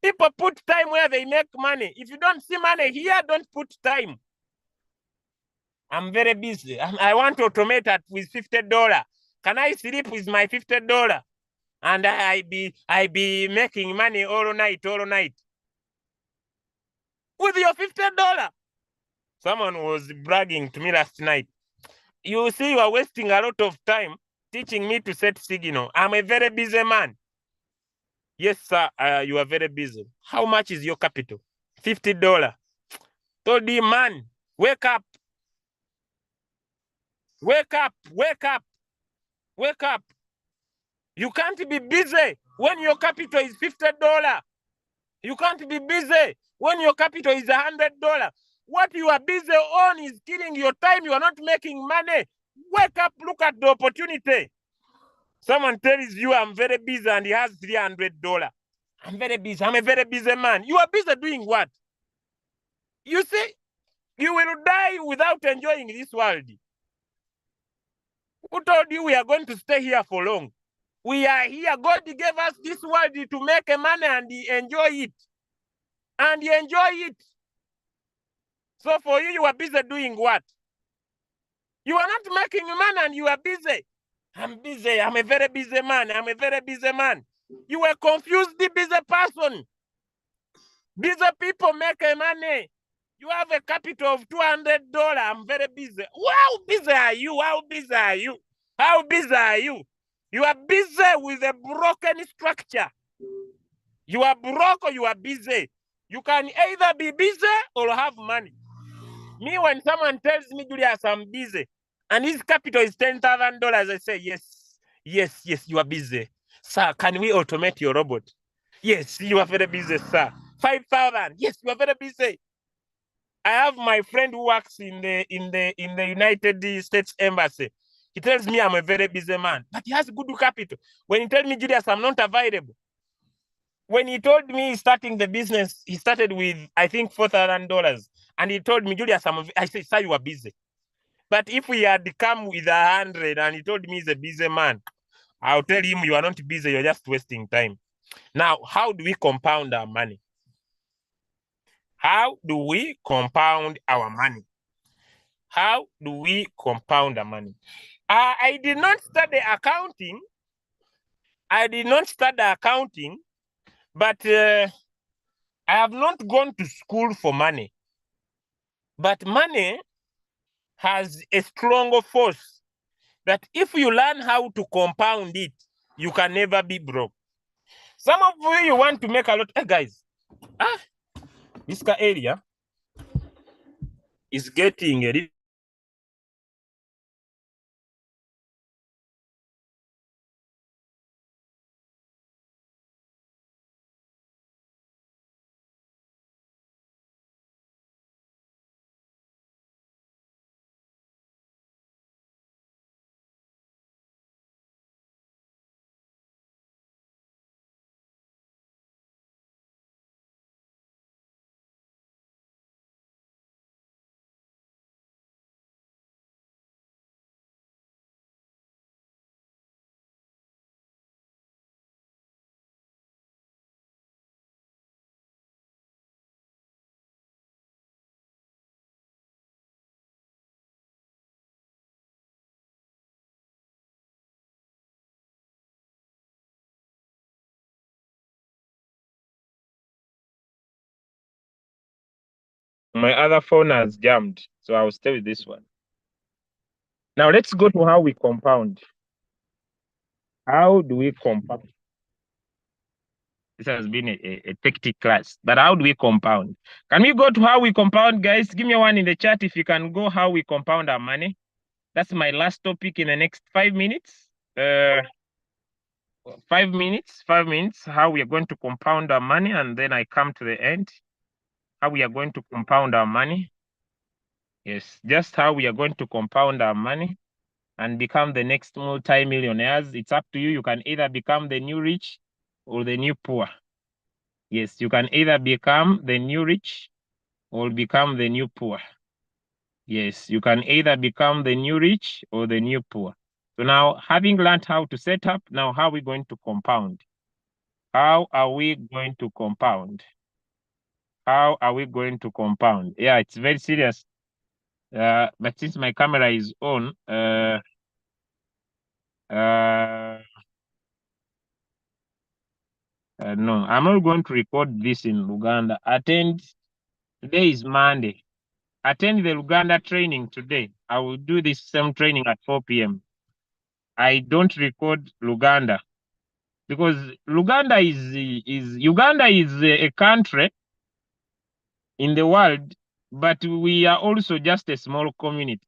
People put time where they make money. If you don't see money here, don't put time. I'm very busy. I want to automate that with $50. Can I sleep with my $50? And I be making money all night. With your $50. Someone was bragging to me last night. You see, you are wasting a lot of time teaching me to set signal. I'm a very busy man. Yes, sir, you are very busy. How much is your capital? $50. Told him, man, wake up. Wake up, wake up, wake up. You can't be busy when your capital is $50. You can't be busy when your capital is $100. What you are busy on is killing your time. You are not making money. Wake up, look at the opportunity. Someone tells you I'm very busy and he has $300. I'm very busy. I'm a very busy man. You are busy doing what? You see, you will die without enjoying this world. Who told you we are going to stay here for long? We are here. God gave us this world to make money and enjoy it. And enjoy it. So for you, you are busy doing what? You are not making money and you are busy. I'm busy. I'm a very busy man. I'm a very busy man. You were confused, the busy person. Busy people make money. You have a capital of $200. I'm very busy. How busy are you? How busy are you? How busy are you? You are busy with a broken structure. You are broke or you are busy. You can either be busy or have money. Me, when someone tells me, Julius, I'm busy, and his capital is $10,000, I say, yes, yes, yes, you are busy. Sir, can we automate your robot? Yes, you are very busy, sir. 5,000. Yes, you are very busy. I have my friend who works in the United States Embassy. He tells me I'm a very busy man, but he has good capital. When he tells me, Julius, I'm not available. When he told me starting the business, he started with, I think, $4,000. And he told me, Julius, I said, sir, you are busy. But if we had come with 100 and he told me he's a busy man, I'll tell him you are not busy, you're just wasting time. Now, how do we compound our money? How do we compound our money? How do we compound our money? I did not study accounting. But I have not gone to school for money, but money has a stronger force that if you learn how to compound it, you can never be broke. Some of you want to make a lot. Hey guys, this area is getting a little. My other phone has jammed, so I'll stay with this one. Now let's go to how we compound. How do we compound? This has been a tactic class, but how do we compound? Can we go to how we compound, guys? Give me one in the chat if you can go how we compound our money. That's my last topic in the next 5 minutes. 5 minutes, how we are going to compound our money, and then I come to the end. How we are going to compound our money. Yes, just how we are going to compound our money and become the next multi-millionaires. It's up to you. You can either become the new rich or the new poor. Yes, you can either become the new rich or become the new poor. Yes, you can either become the new rich or the new poor. So now, having learned how to set up, now how are we going to compound? How are we going to compound? How are we going to compound? Yeah, it's very serious. But since my camera is on, no, I'm not going to record this in Luganda. Today is Monday. Attend the Luganda training today. I will do this same training at 4 p.m. I don't record Luganda because Uganda is a country in the world, but we are also just a small community.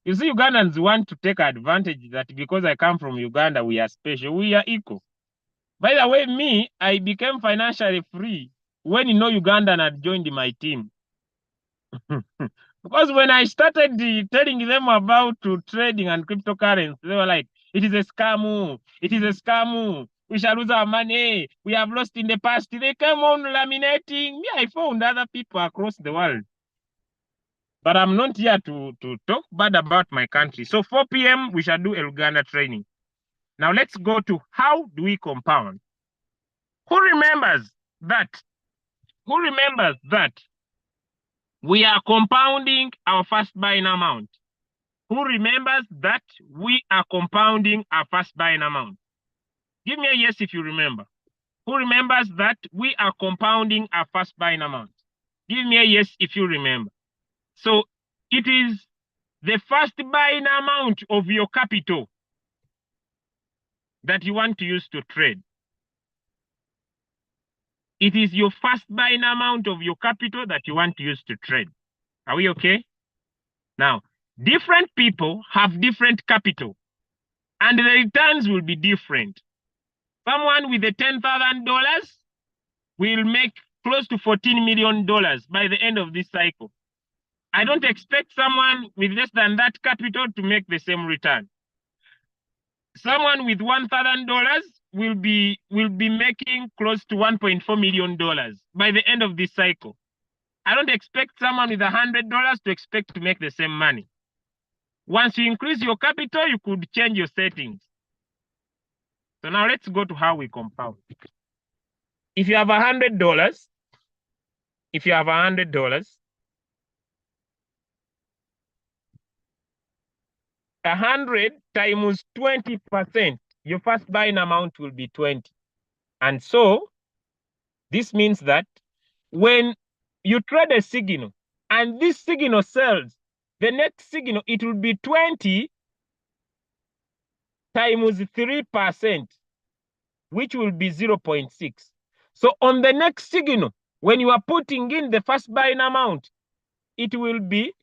You see, Ugandans want to take advantage that because I come from Uganda, we are special. We are equal. By the way, me, I became financially free when Ugandan had joined my team. Because when I started telling them about trading and cryptocurrency, they were like, it is a scam. It is a scam. We shall lose our money. We have lost in the past. They came on laminating. Me, I found other people across the world. But I'm not here to talk bad about my country. So 4 p.m., we shall do a Luganda training. Now let's go to how do we compound? Who remembers that? Who remembers that we are compounding our first buying amount? Who remembers that we are compounding our first buying amount? Give me a yes if you remember. Who remembers that we are compounding our first buying amount? Give me a yes if you remember. So it is the first buying amount of your capital that you want to use to trade. It is your first buying amount of your capital that you want to use to trade. Are we okay? Now, different people have different capital, and the returns will be different. Someone with the $10,000 will make close to $14 million by the end of this cycle. I don't expect someone with less than that capital to make the same return. Someone with $1,000 will be making close to $1.4 million by the end of this cycle. I don't expect someone with $100 to expect to make the same money. Once you increase your capital, you could change your settings. So now let's go to how we compound. If you have $100, 100 times 20%, your first buying amount will be 20. And so this means that when you trade a signal and this signal sells, the next signal, it will be 20 times 3%, which will be 0.6. So on the next signal, when you are putting in the first buying amount, it will be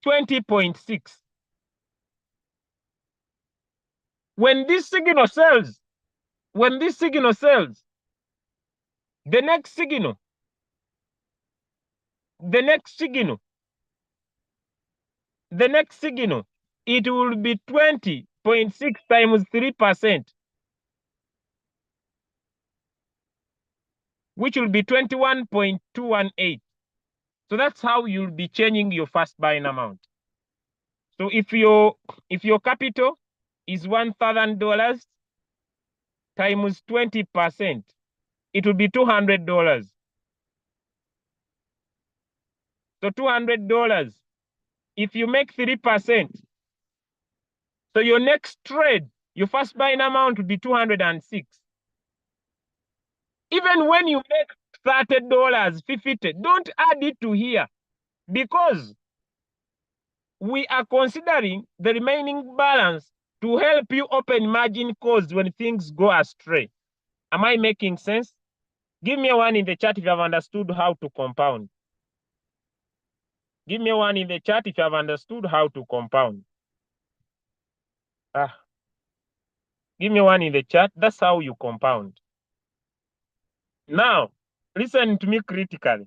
20.6. When this signal sells, the next signal, it will be 20.6 times 3%, which will be 21.218. So that's how you'll be changing your first buying amount. So if your capital is $1,000 times 20%, it will be $200. So $200. If you make 3%, so your next trade, your first buying amount would be 206. Even when you make $30, 50, don't add it to here, because we are considering the remaining balance to help you open margin calls when things go astray. Am I making sense? Give me a one in the chat if you have understood how to compound. Give me a one in the chat if you have understood how to compound. Give me one in the chat. That's how you compound. Now, listen to me critically.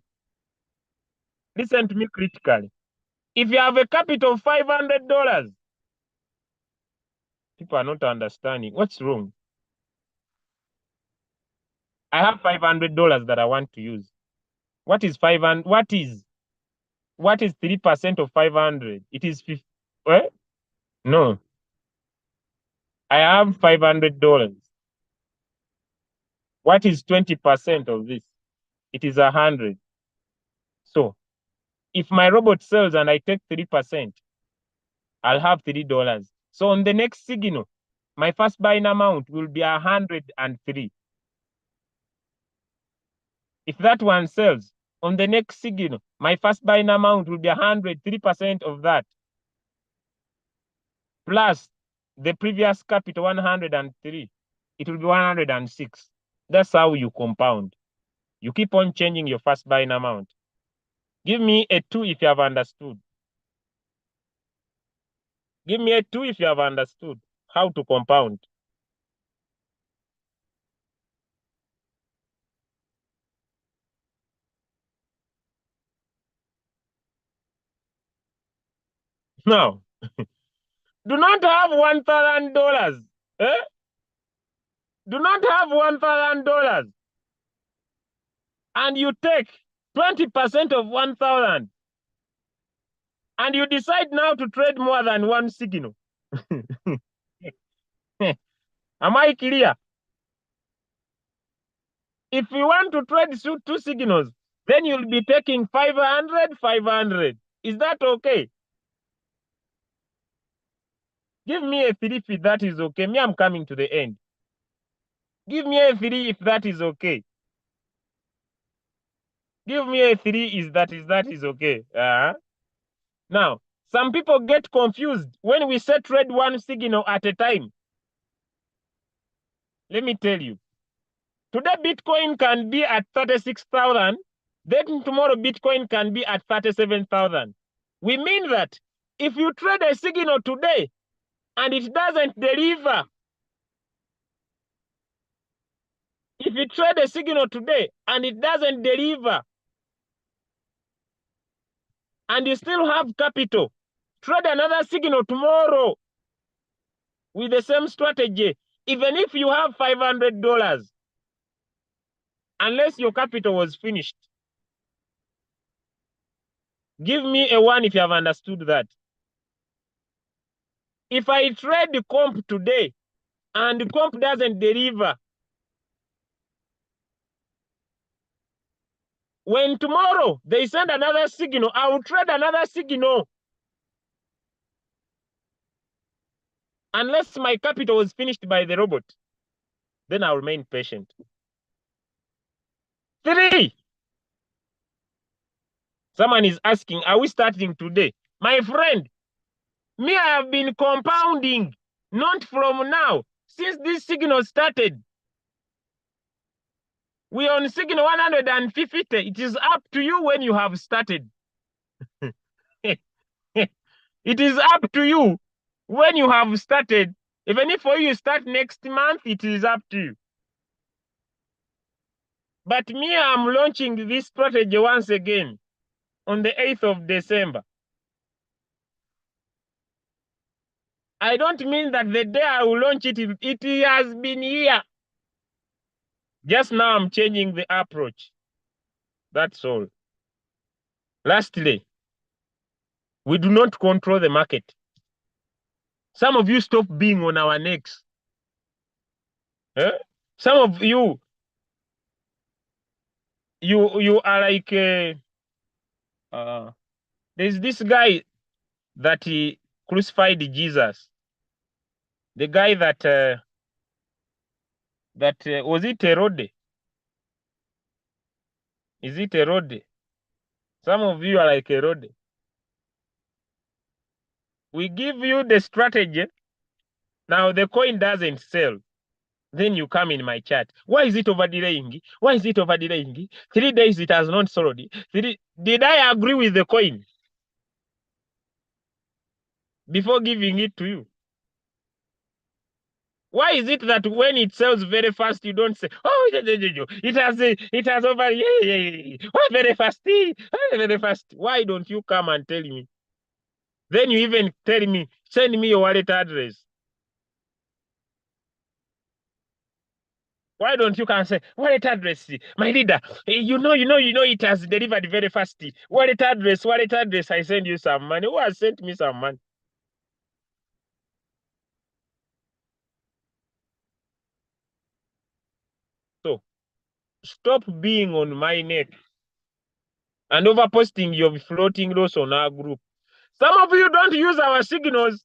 Listen to me critically. If you have a capital of $500, people are not understanding. What's wrong? I have $500 that I want to use. What is 500? What is 3% of 500? It is 50. What? No. I have $500. What is 20% of this? It is 100. So if my robot sells and I take 3%, I'll have $3. So on the next signal, my first buying amount will be 103. If that one sells, on the next signal, my first buying amount will be 100, 3% of that, plus the previous capital, 103. It will be 106. That's how you compound. You keep on changing your first buying amount. Give me a 2 if you have understood. Give me a 2 if you have understood how to compound. Now, do not have $1,000. Eh? Do not have $1,000 and you take 20% of 1,000 and you decide now to trade more than one signal. Am I clear? If you want to trade two signals, then you'll be taking 500, 500. Is that okay? Give me a 3 if that is okay. Me, I'm coming to the end. Give me a 3 if that is okay. Give me a 3 if that is okay. Now, some people get confused when we say trade one signal at a time. Let me tell you. Today, Bitcoin can be at 36,000. Then tomorrow, Bitcoin can be at 37,000. We mean that if you trade a signal today and it doesn't deliver, if you trade a signal today and it doesn't deliver, and you still have capital, trade another signal tomorrow with the same strategy, even if you have $500, unless your capital was finished. Give me a 1 if you have understood that. If I trade the comp today and the comp doesn't deliver, when tomorrow they send another signal, I will trade another signal. Unless my capital was finished by the robot, then I'll remain patient. 3. Someone is asking, are we starting today? My friend, me, I have been compounding, not from now, since this signal started. We are on signal 150. It is up to you when you have started. It is up to you when you have started. Even if for you start next month, it is up to you. But me, I'm launching this strategy once again on the 8th of December. I don't mean that the day I will launch it, it has been here. Just now I'm changing the approach. That's all. Lastly, we do not control the market. Some of you stop being on our necks. Some of you, you are like, there's this guy that he crucified Jesus. The guy that, was it Herod? Is it Herod? Some of you are like Herod. We give you the strategy. Now the coin doesn't sell. Then you come in my chat. Why is it over delaying? Why is it over delaying? 3 days it has not sold. Did I agree with the coin before giving it to you? Why is it that when it sells very fast, you don't say, oh, it has over, oh, very fast, very fast. Why don't you come and tell me? Then you even tell me, send me your wallet address. Why don't you come say, wallet address, my leader, you know, it has delivered very fast. Wallet address, I send you some money. Who has sent me some money? So, stop being on my neck and overposting your floating loss on our group. Some of you don't use our signals.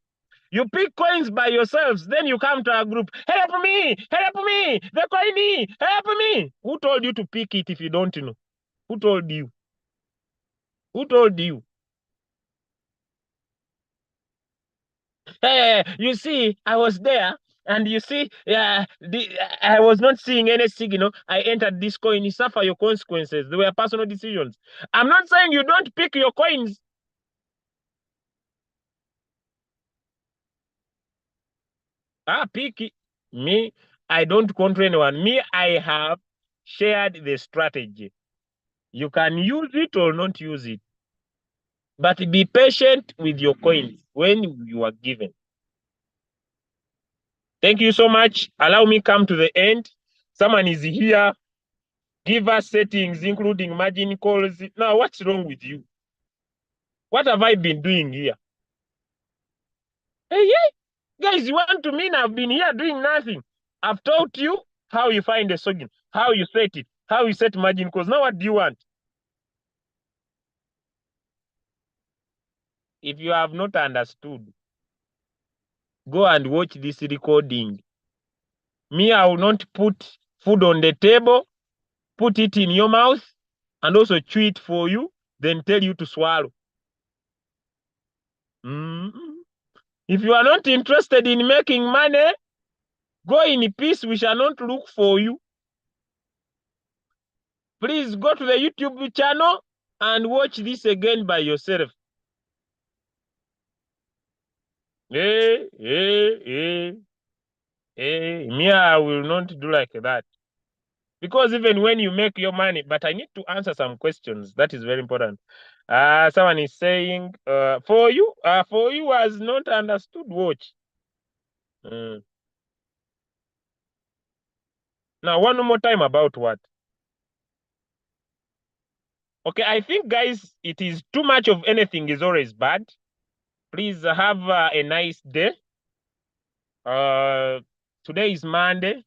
You pick coins by yourselves, then you come to our group. Help me! Help me! The coin! Help me! Who told you to pick it if you don't know? Who told you? Who told you? Hey, you see, I was there, and you see, I was not seeing any signal. I entered this coin. You suffer your consequences. They were personal decisions. I'm not saying you don't pick your coins. Pick it. Me, I don't control anyone. Me, I have shared the strategy. You can use it or not use it. But be patient with your coins when you are given. Thank you so much. Allow me come to the end. Someone is here. Give us settings, including margin calls. Now, what's wrong with you? What have I been doing here? Hey, guys, you want to mean I've been here doing nothing? I've taught you how you find a sogin, how you set it, how you set margin calls. Now, what do you want? If you have not understood, go and watch this recording. Me, I will not put food on the table, put it in your mouth, and also chew it for you, then tell you to swallow. If you are not interested in making money, go in peace. We shall not look for you. Please go to the YouTube channel and watch this again by yourself. Me, I will not do like that. Because even when you make your money, but I need to answer some questions. That is very important. Someone is saying, for you has not understood watch. Now, one more time about what? Okay, I think, guys, it is too much of anything is always bad. Please have a nice day. Today is Monday.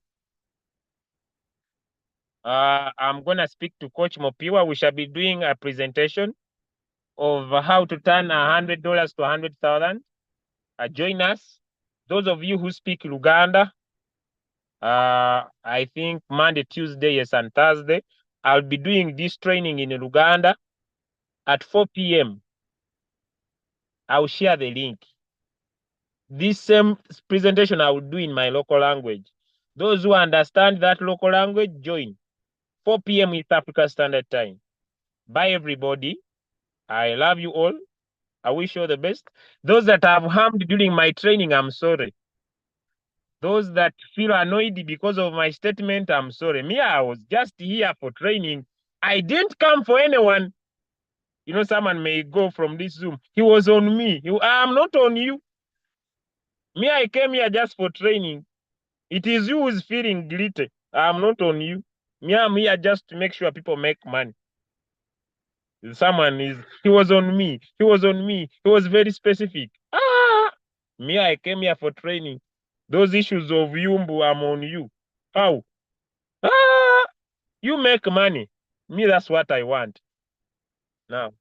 I'm going to speak to Coach Mopiwa. We shall be doing a presentation of how to turn $100 to 100,000. Join us. Those of you who speak Luganda, I think Monday, Tuesday, yes, and Thursday, I'll be doing this training in Uganda at 4 p.m. I'll share the link. This same presentation I will do in my local language. Those who understand that local language, join. 4 p.m. East Africa Standard Time. Bye, everybody. I love you all. I wish you all the best. Those that have harmed during my training, I'm sorry. Those that feel annoyed because of my statement, I'm sorry. Me, I was just here for training. I didn't come for anyone. You know, someone may go from this Zoom. He was on me. I'm not on you. Me, I came here just for training. It is you who's feeling guilty. I'm not on you. Me, I'm here just to make sure people make money. He was on me. He was on me. He was very specific. Me, I came here for training. Those issues of Yumbu, I'm on you. How? You make money. Me, that's what I want. Now,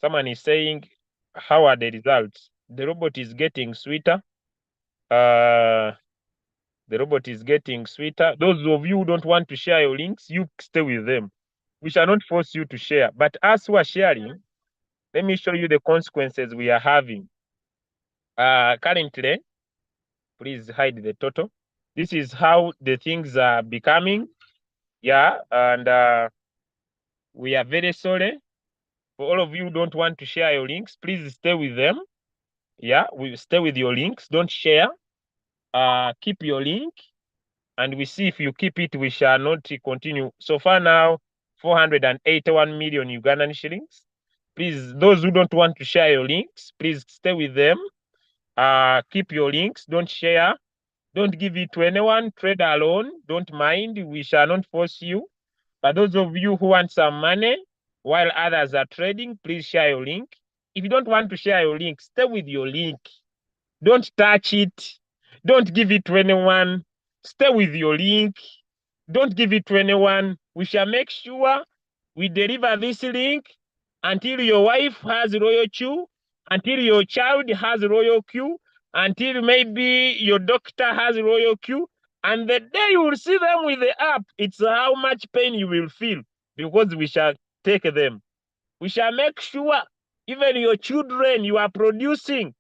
someone is saying, how are the results? The robot is getting sweeter. The robot is getting sweeter. Those of you who don't want to share your links, you stay with them. We shall not force you to share. But as we are sharing, let me show you the consequences we are having. Currently, please hide the total. This is how the things are becoming. Yeah, and we are very sorry. For all of you who don't want to share your links, please stay with them. Yeah, we stay with your links. Don't share. Keep your link. And we see if you keep it, we shall not continue. So far now, 481 million Ugandan shillings. Please, those who don't want to share your links, please stay with them. Keep your links. Don't share. Don't give it to anyone. Trade alone. Don't mind. We shall not force you. But those of you who want some money while others are trading, please share your link. If you don't want to share your link, stay with your link. Don't touch it. Don't give it to anyone. Stay with your link. Don't give it to anyone. We shall make sure we deliver this link until your wife has royal Q, until your child has royal Q, until maybe your doctor has royal Q. And the day you will see them with the app, it's how much pain you will feel because we shall take them. We shall make sure even your children you are producing,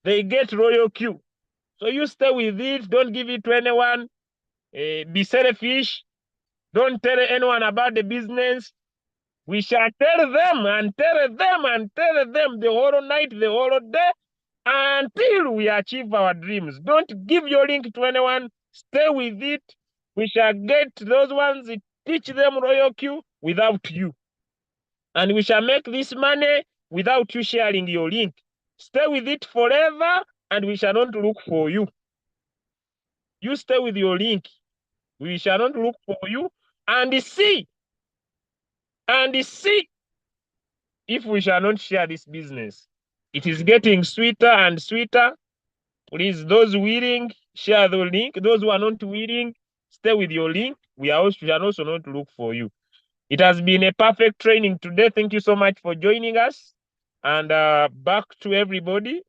they get royal Q. So you stay with it. Don't give it to anyone. Be selfish. Don't tell anyone about the business. We shall tell them and tell them and tell them the whole night, the whole day, until we achieve our dreams. Don't give your link to anyone. Stay with it. We shall get those ones, teach them royal Q without you. And we shall make this money without you sharing your link. Stay with it forever, and we shall not look for you. You stay with your link. We shall not look for you and see if we shall not share this business. It is getting sweeter and sweeter. Please, those willing, share the link. Those who are not willing, stay with your link. We shall also not look for you. It has been a perfect training today. Thank you so much for joining us. And back to everybody.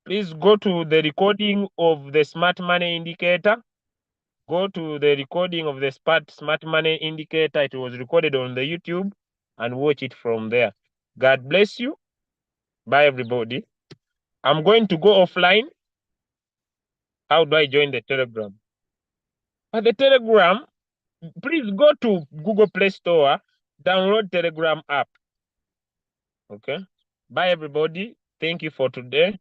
Please go to the recording of the Smart Money Indicator. Go to the recording of the Smart Money Indicator. It was recorded on the YouTube and watch it from there. God bless you. Bye, everybody. I'm going to go offline. How do I join the Telegram? At the Telegram, please go to Google Play Store, download Telegram app. Okay. Bye, everybody. Thank you for today.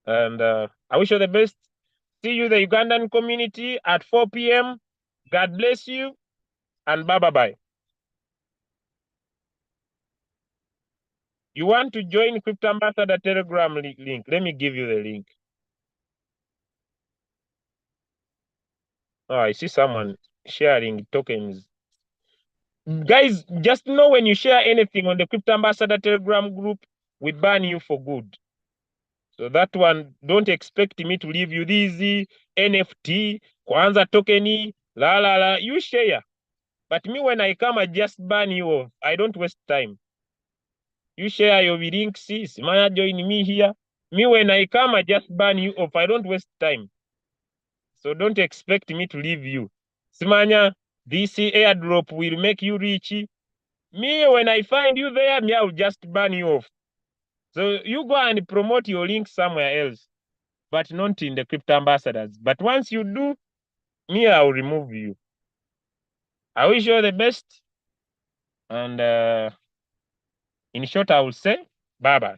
And I wish you the best. See you, the Ugandan community, at 4 p.m. God bless you. And bye-bye. You want to join Crypto Ambassador Telegram link? Let me give you the link. Oh, I see someone sharing tokens. Guys, just know when you share anything on the Crypto Ambassador Telegram group, we ban you for good. So that one, don't expect me to leave you this NFT, Kwanza token, la. You share. But me, when I come, I just ban you off. I don't waste time. You share your links. Simanya, join me here. Me, when I come, I just ban you off. I don't waste time. So don't expect me to leave you. Simanya, this airdrop will make you rich. Me, when I find you there, me, I'll just ban you off. So you go and promote your link somewhere else, but not in the Crypto Ambassadors. But once you do, me, I'll remove you. I wish you all the best. And in short, I will say, bye-bye.